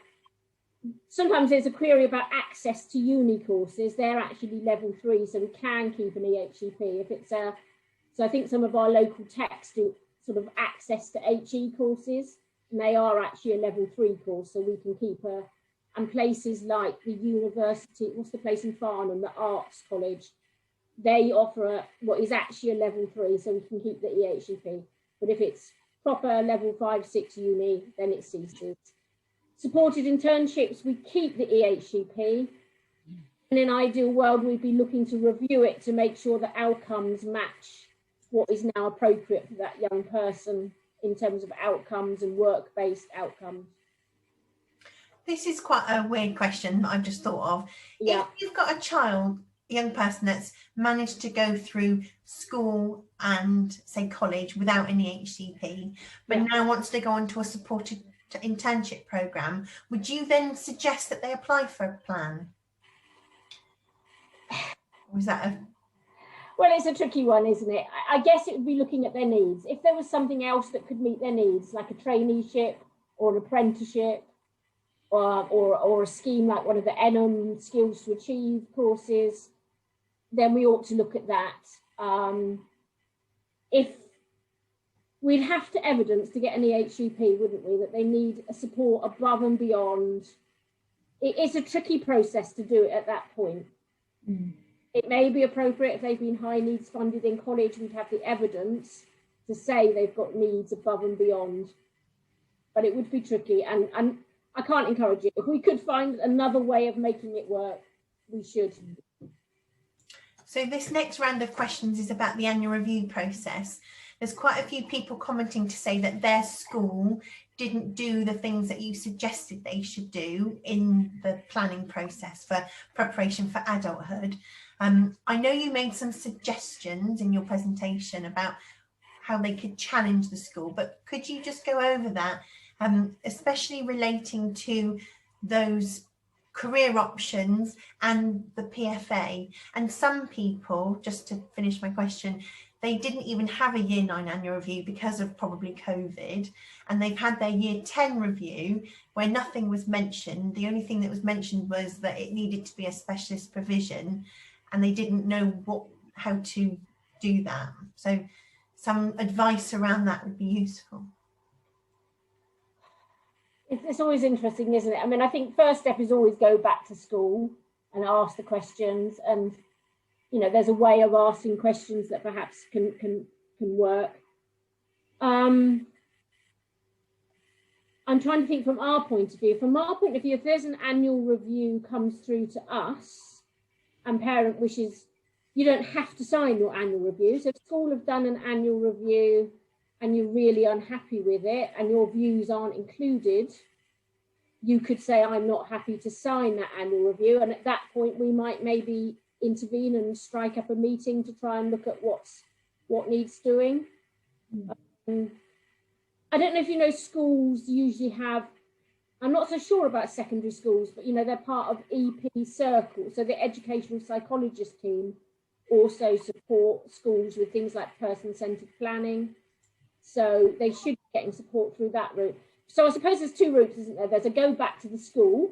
Sometimes there's a query about access to uni courses. They're actually level 3, so we can keep an EHCP. If it's so I think some of our local techs do sort of access to HE courses, and they are actually a level 3 course, so we can keep and places like the university, what's the place in Farnham, the Arts College, they offer what is actually a level 3, so we can keep the EHCP. But if it's proper level 5, 6 uni, then it ceases. Supported internships, we keep the EHCP. In an ideal world, we'd be looking to review it to make sure that outcomes match what is now appropriate for that young person in terms of outcomes and work-based outcomes. This is quite a weird question that I've just thought of. Yeah. If you've got a young person that's managed to go through school and say college without an EHCP, but now wants to go on to a supported internship program, would you then suggest that they apply for a plan? Or is that Well, it's a tricky one, isn't it? I guess it would be looking at their needs. If there was something else that could meet their needs, like a traineeship or an apprenticeship, or a scheme like one of the Enham Skills to Achieve courses, then we ought to look at that. If we'd have to evidence to get an EHCP, wouldn't we, that they need a support above and beyond. It's a tricky process to do it at that point. It may be appropriate if they've been high needs funded in college, we'd have the evidence to say they've got needs above and beyond, but it would be tricky, and I can't encourage it. If we could find another way of making it work, we should. So this next round of questions is about the annual review process. There's quite a few people commenting to say that their school didn't do the things that you suggested they should do in the planning process for preparation for adulthood. I know you made some suggestions in your presentation about how they could challenge the school, but could you just go over that, especially relating to those career options and the PFA? And some people, just to finish my question, they didn't even have a year 9 annual review because of probably COVID, and they've had their year 10 review where nothing was mentioned. The only thing that was mentioned was that it needed to be a specialist provision, and they didn't know how to do that. So some advice around that would be useful. It's always interesting, isn't it? I mean, I think first step is always go back to school and ask the questions, and you know, there's a way of asking questions that perhaps can work. I I'm trying to think from our point of view. From our point of view, if there's an annual review comes through to us and parent wishes, you don't have to sign your annual review. So if school have done an annual review and you're really unhappy with it and your views aren't included, you could say, I'm not happy to sign that annual review. And at that point, we might maybe intervene and strike up a meeting to try and look at what needs doing. I don't know if you know, schools usually have, I'm not so sure about secondary schools, but you know, they're part of EP Circle. So the educational psychologist team also support schools with things like person-centered planning. So they should be getting support through that route. So I suppose there's two routes, isn't there? There's a go back to the school,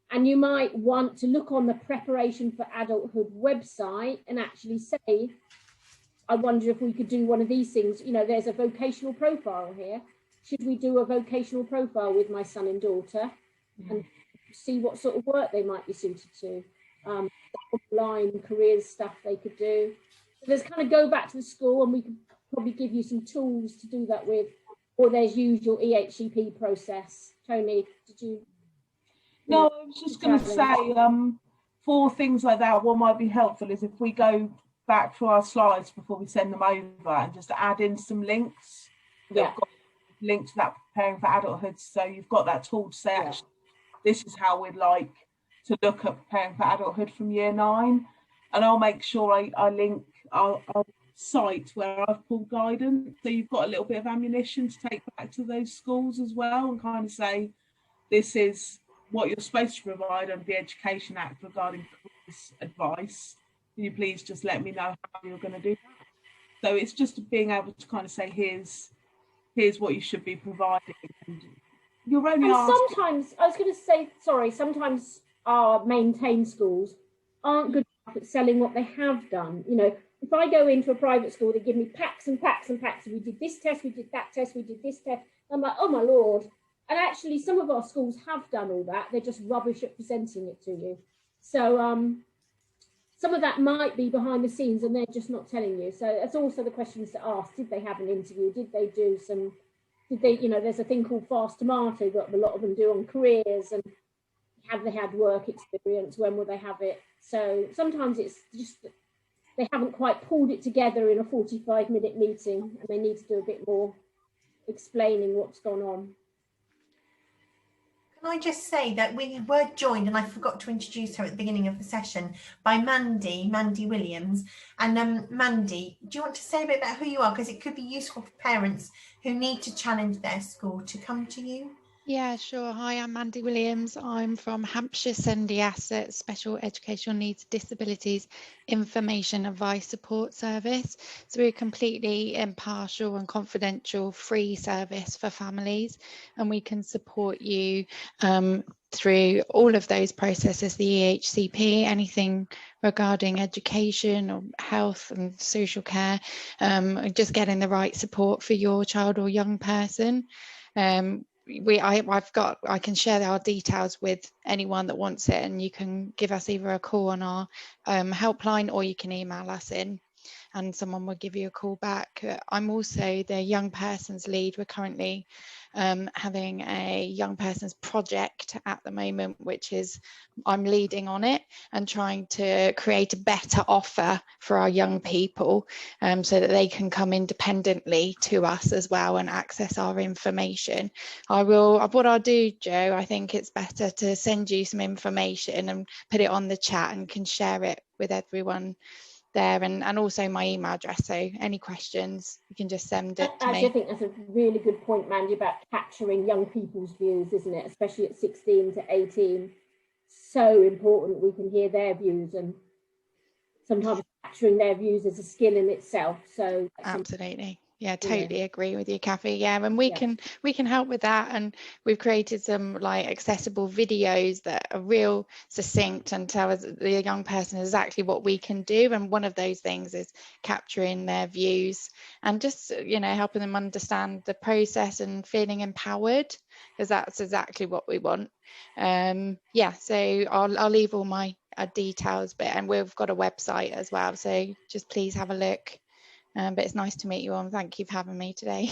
and you might want to look on the Preparation for Adulthood website and actually say, I wonder if we could do one of these things. You know, there's a vocational profile here. Should we do a vocational profile with my son and daughter and see what sort of work they might be suited to? Online careers stuff they could do. So there's kind of go back to the school, and we could probably give you some tools to do that with. Or there's usual EHCP process. Tony, did you? No, I was just going to say, for things like that, what might be helpful is if we go back to our slides before we send them over and just add in some links. Yeah. Link to that Preparing for Adulthood. So you've got that tool to say, actually, this is how we'd like to look at preparing for adulthood from year 9. And I'll make sure I link our site where I've pulled guidance, so you've got a little bit of ammunition to take back to those schools as well, and kind of say, this is what you're supposed to provide under the Education Act regarding careers advice. Can you please just let me know how you're going to do that? So it's just being able to kind of say, here's what you should be providing. And you're only sometimes, I was going to say, sorry, sometimes our maintained schools aren't good enough at selling what they have done. You know, if I go into a private school, they give me packs and packs and packs. We did this test, we did that test, we did this test. I'm like, oh my Lord. And actually, some of our schools have done all that. They're just rubbish at presenting it to you. So some of that might be behind the scenes and they're just not telling you. So that's also the questions to ask. Did they have an interview? Did they do some, you know, there's a thing called Fast Tomato that a lot of them do on careers, and have they had work experience? When will they have it? So sometimes it's just that they haven't quite pulled it together in a 45-minute meeting, and they need to do a bit more explaining what's gone on. Can I just say that we were joined, and I forgot to introduce her at the beginning of the session, by Mandy Williams. And Mandy, do you want to say a bit about who you are? Because it could be useful for parents who need to challenge their school to come to you. Yeah, sure. Hi, I'm Mandy Williams. I'm from Hampshire SENDIAS, Special Educational Needs Disabilities Information Advice Support Service. So we're a completely impartial and confidential free service for families, and we can support you through all of those processes, the EHCP, anything regarding education or health and social care, just getting the right support for your child or young person. I can share our details with anyone that wants it, and you can give us either a call on our helpline, or you can email us in and someone will give you a call back. I'm also the young persons lead. We're currently having a young persons project at the moment, which is I'm leading on it and trying to create a better offer for our young people, so that they can come independently to us as well and access our information. What I'll do, Joe, I think it's better to send you some information and put it on the chat, and can share it with everyone there, and also my email address, so any questions you can just send it to me. I think that's a really good point, Mandy, about capturing young people's views, isn't it, especially at 16 to 18. So important we can hear their views, and sometimes capturing their views is a skill in itself. So absolutely, yeah, totally agree with you, Kathy. Yeah, and we can help with that, and we've created some like accessible videos that are real succinct and tell us, the young person, exactly what we can do. And one of those things is capturing their views and just, you know, helping them understand the process and feeling empowered, because that's exactly what we want. Yeah, so I'll leave all my details, and we've got a website as well, so just please have a look. But it's nice to meet you all, and thank you for having me today.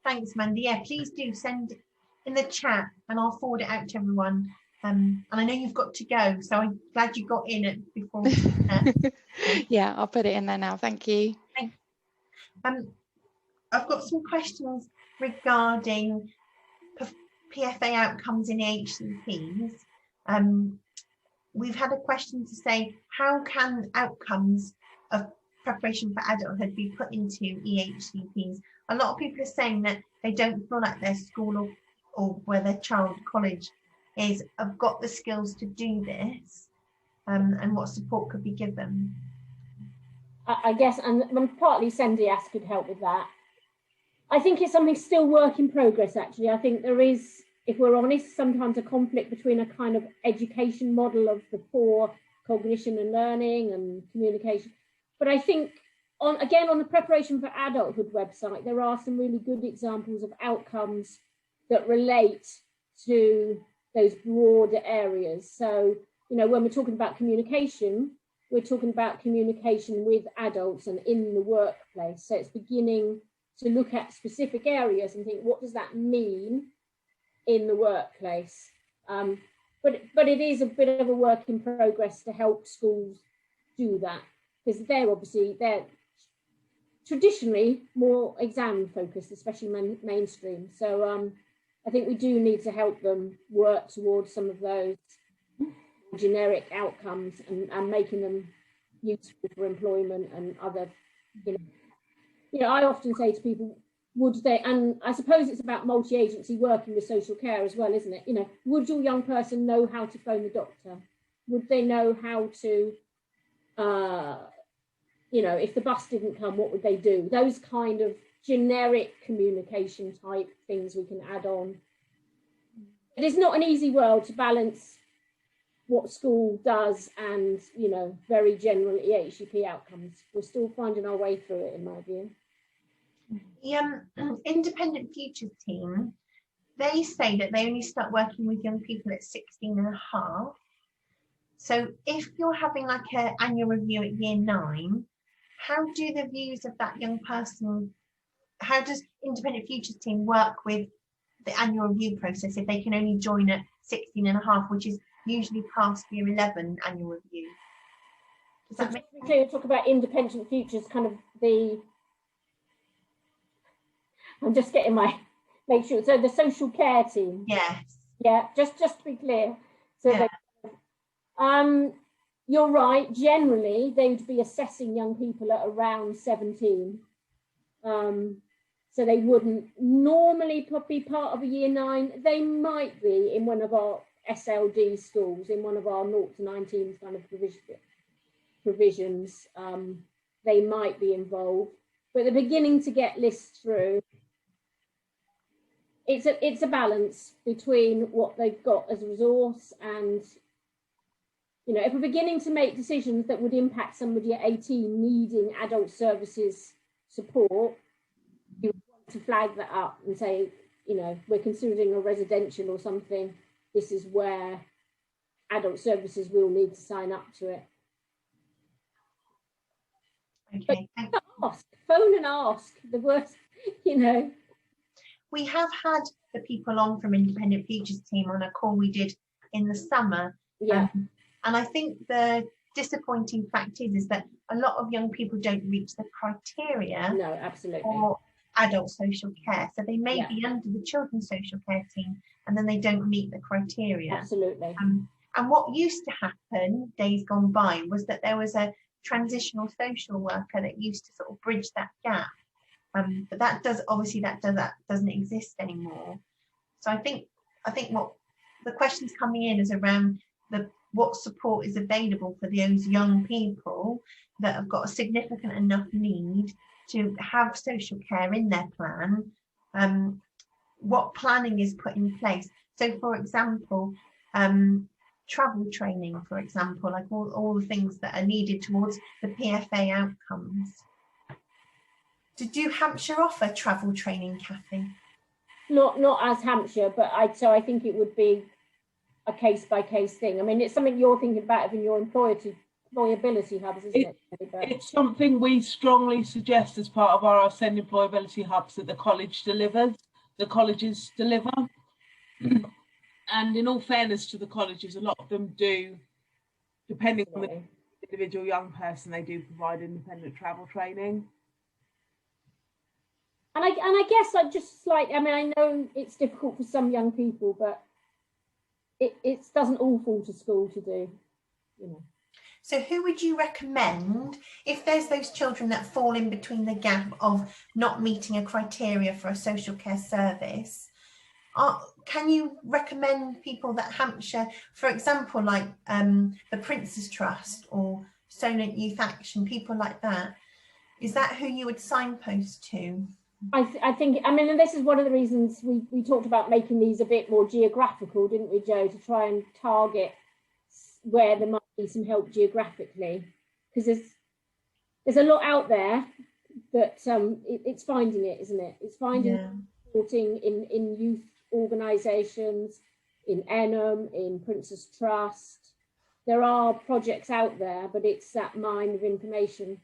Thanks, Mandy. Yeah, please do send in the chat, and I'll forward it out to everyone. And I know you've got to go, so I'm glad you got in it before. Yeah, I'll put it in there now. Thank you. I've got some questions regarding PFA outcomes in HCPs. We've had a question to say, how can outcomes of preparation for adulthood be put into EHCPs? A lot of people are saying that they don't feel like their school or where their child college is have got the skills to do this, and what support could be given. I guess, and partly Sendias could help with that. I think it's something still work in progress, actually. I think there is, if we're honest, sometimes a conflict between a kind of education model of the poor cognition and learning and communication. But I think, on the preparation for adulthood website, there are some really good examples of outcomes that relate to those broader areas. So, when we're talking about communication, we're talking about communication with adults and in the workplace. So it's beginning to look at specific areas and think, what does that mean in the workplace? But it is a bit of a work in progress to help schools do that, because they're traditionally more exam focused, especially mainstream. So I think we do need to help them work towards some of those generic outcomes and making them useful for employment and other, I often say to people, would they, and I suppose it's about multi-agency working with social care as well, isn't it? Would your young person know how to phone the doctor? Would they know how to, if the bus didn't come, what would they do? Those kind of generic communication type things we can add on. It is not an easy world to balance what school does and, very general EHCP outcomes. We're still finding our way through it, in my view. The Independent Futures team, they say that they only start working with young people at 16 and a half. So if you're having like an annual review at year 9, how do the views of that young person, how does Independent Futures team work with the annual review process if they can only join at 16 and a half, which is usually past year 11 annual review? Does that make sense? So talk about Independent Futures, kind of I'm just getting make sure. So the social care team. Yes. Yeah, just to be clear. So Yeah. You're right. Generally, they would be assessing young people at around 17. So they wouldn't normally be part of a year 9. They might be in one of our SLD schools, in one of our 0 to 19 kind of provisions. They might be involved, but they're beginning to get lists through. It's a balance between what they've got as a resource and, if we're beginning to make decisions that would impact somebody at 18 needing adult services support, you want to flag that up and say, we're considering a residential or something. This is where adult services will need to sign up to it. Okay. But phone and ask. The worst, We have had the people on from Independent Futures team on a call we did in the summer. Yeah. And I think the disappointing fact is that a lot of young people don't reach the criteria No, absolutely. for adult social care. So they may be under the children's social care team and then they don't meet the criteria. Absolutely. And what used to happen days gone by was that there was a transitional social worker that used to sort of bridge that gap. But that doesn't exist anymore. So I think what the questions coming in is around what support is available for those young people that have got a significant enough need to have social care in their plan. What planning is put in place. So, for example, travel training, for example, like all the things that are needed towards the PFA outcomes. Do Hampshire offer travel training, Kathy? Not as Hampshire, but I think it would be a case-by-case thing. I mean, it's something you're thinking about in your employability hubs, isn't it? It's something we strongly suggest as part of our Send Employability hubs that the colleges deliver. And in all fairness to the colleges, a lot of them do, depending on the individual young person, they do provide independent travel training. And I guess I just like, I mean, I know it's difficult for some young people, but it doesn't all fall to school to do, you know. So who would you recommend if there's those children that fall in between the gap of not meeting a criteria for a social care service? Can you recommend people that Hampshire, for example, like the Prince's Trust or Solent Youth Action, people like that? Is that who you would signpost to? I think, I mean, and this is one of the reasons we talked about making these a bit more geographical, didn't we, Joe, to try and target where there might be some help geographically, because there's a lot out there, but it's finding it, isn't it? It's finding supporting in youth organisations, in Enham, in Prince's Trust. There are projects out there, but it's that mine of information.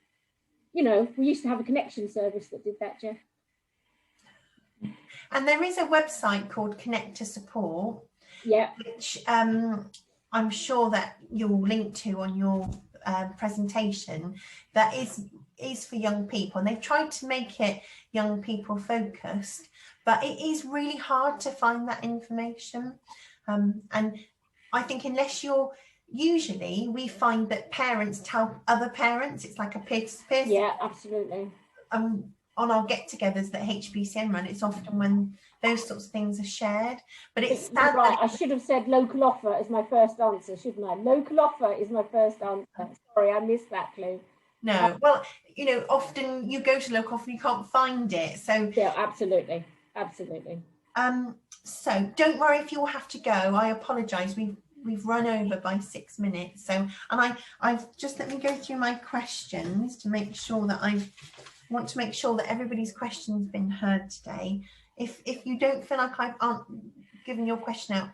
You know, we used to have a connection service that did that, Jeff. And there is a website called Connect to Support, which I'm sure that you'll link to on your presentation, that is for young people, and they've tried to make it young people focused, but it is really hard to find that information. And I think unless usually we find that parents tell other parents, it's like a peer-to-peer. Yeah, absolutely. On our get-togethers that HPCN run, it's often when those sorts of things are shared. But it's sad. Right, I should have said local offer as my first answer, shouldn't I? Local offer is my first answer. Sorry, I missed that clue. No, well, you know, often you go to local offer, you can't find it. So yeah, absolutely, absolutely. So don't worry if you'll have to go. I apologise. We've run over by 6 minutes. So, and I've just, let me go through my questions to make sure that I want to make sure that everybody's question's been heard today. If you don't feel like I aren't giving your question out,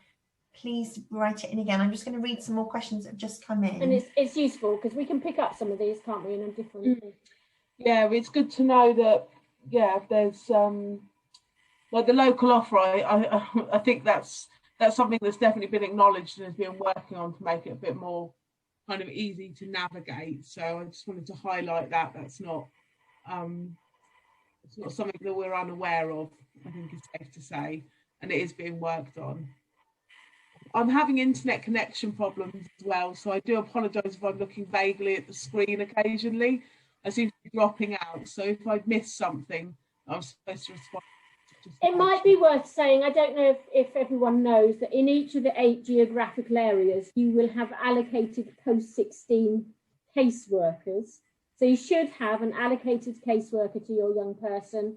please write it in again. I'm just going to read some more questions that have just come in. And it's useful because we can pick up some of these, can't we, in a different. Yeah, it's good to know that. Yeah, there's like the local offer. I think that's something that's definitely been acknowledged and has been working on to make it a bit more kind of easy to navigate. So I just wanted to highlight that. That's not. It's not something that we're unaware of, I think it's safe to say, and it is being worked on. I'm having internet connection problems as well, so I do apologise if I'm looking vaguely at the screen occasionally. I seem to be dropping out, so if I've missed something, I'm supposed to respond. It might be worth saying, I don't know if everyone knows, that in each of the 8 geographical areas, you will have allocated post-16 caseworkers. So you should have an allocated caseworker to your young person.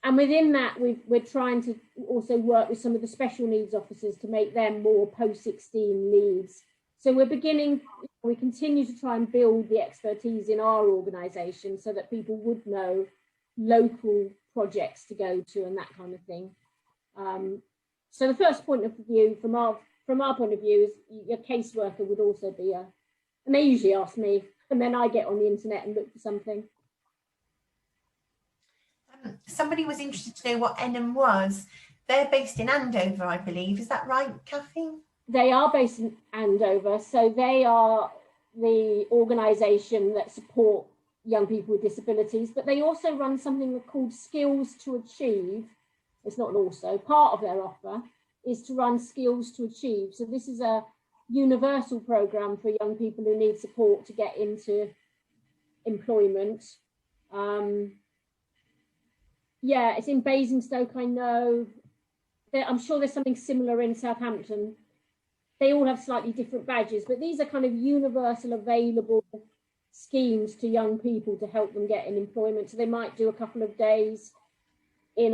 And within that, we're trying to also work with some of the special needs officers to make them more post-16 leads. So we continue to try and build the expertise in our organisation so that people would know local projects to go to and that kind of thing. So the first point of view from our point of view is your caseworker would also be and they usually ask me, and then I get on the internet and look for something. Somebody was interested to know what Enham was. They're based in Andover, I believe. Is that right, Kathy? They are based in Andover, so they are the organisation that support young people with disabilities, but they also run something called Skills to Achieve. It's not also, part of their offer is to run Skills to Achieve. So this is a universal programme for young people who need support to get into employment. Yeah, it's in Basingstoke, I know. I'm sure there's something similar in Southampton. They all have slightly different badges, but these are kind of universal available schemes to young people to help them get in employment. So they might do a couple of days I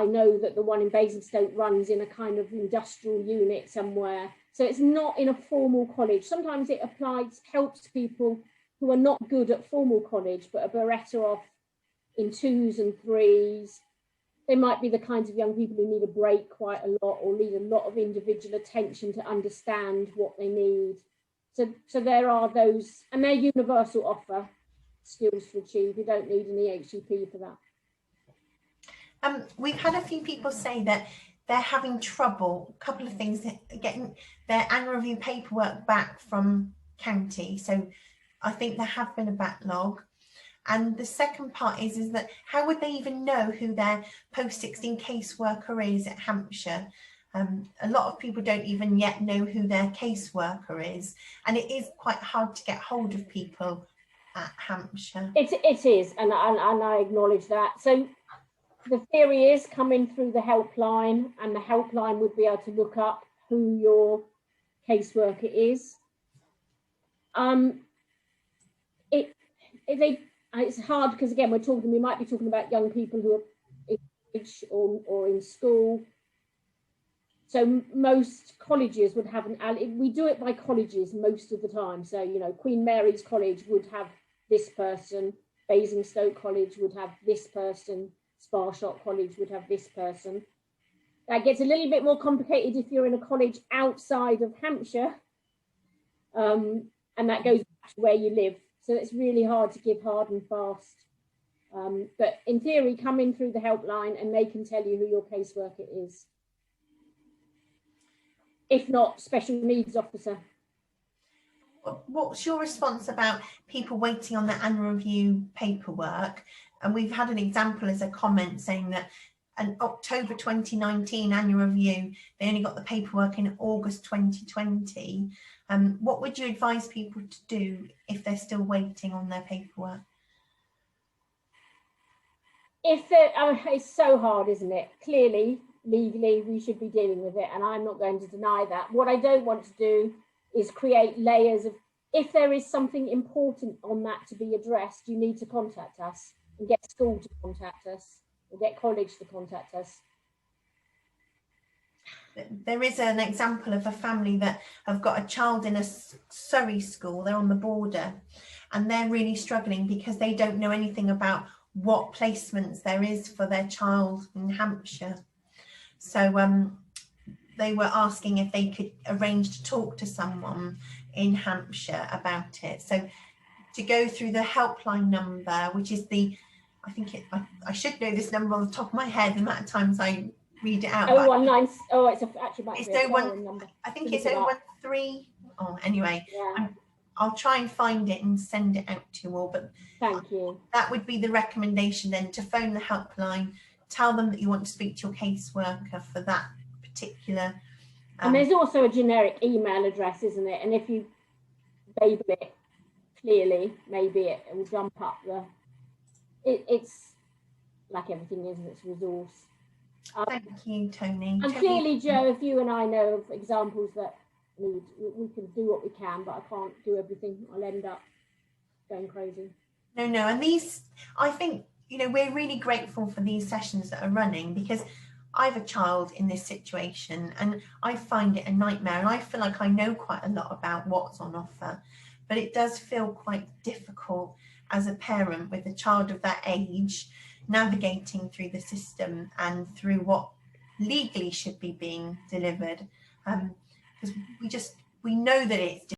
know that the one in Basingstoke runs in a kind of industrial unit somewhere. So it's not in a formal college. Sometimes it helps people who are not good at formal college, but are better off in 2s and 3s. They might be the kinds of young people who need a break quite a lot or need a lot of individual attention to understand what they need. So there are those, and they're universal offer, Skills to Achieve. You don't need an EHCP for that. We've had a few people say that they're having trouble, a couple of things, getting their annual review paperwork back from county. So I think there have been a backlog. And the second part is that how would they even know who their post-16 caseworker is at Hampshire? A lot of people don't even yet know who their caseworker is, and it is quite hard to get hold of people at Hampshire. It is, and I acknowledge that. So the theory is coming through the helpline, and the helpline would be able to look up who your caseworker is. It's hard because, again, we might be talking about young people who are in college or in school. So most colleges would have we do it by colleges most of the time. So, you know, Queen Mary's College would have this person, Basingstoke College would have this person, Sparshot College would have this person. That gets a little bit more complicated if you're in a college outside of Hampshire, and that goes back to where you live. So it's really hard to give hard and fast. But in theory, come in through the helpline and they can tell you who your caseworker is. If not, special needs officer. What's your response about people waiting on the annual review paperwork? And we've had an example as a comment saying that an October 2019 annual review, they only got the paperwork in August 2020. What would you advise people to do if they're still waiting on their paperwork? It's so hard, isn't it? Clearly, legally, we should be dealing with it, and I'm not going to deny that. What I don't want to do is create layers of, if there is something important on that to be addressed, you need to contact us and get school to contact us or get college to contact us. There is an example of a family that have got a child in a Surrey school, they're on the border, and they're really struggling because they don't know anything about what placements there is for their child in Hampshire. So they were asking if they could arrange to talk to someone in Hampshire about it. So to go through the helpline number, which is I should know this number on the top of my head, the amount of times I read it out. 019, it's a number. I think it's 013. Oh, anyway, yeah. I'll try and find it and send it out to you all. But thank you. That would be the recommendation then, to phone the helpline, tell them that you want to speak to your caseworker for that particular. And there's also a generic email address, isn't it? And if you label it clearly, maybe it will jump up the. It's like everything is, it's resource. Thank you, Tony. And clearly, Joe, if you and I know of examples that we can do what we can, but I can't do everything. I'll end up going crazy. No, and these, I think, you know, we're really grateful for these sessions that are running, because I have a child in this situation and I find it a nightmare, and I feel like I know quite a lot about what's on offer, but it does feel quite difficult as a parent with a child of that age, navigating through the system and through what legally should be being delivered, because we know that it's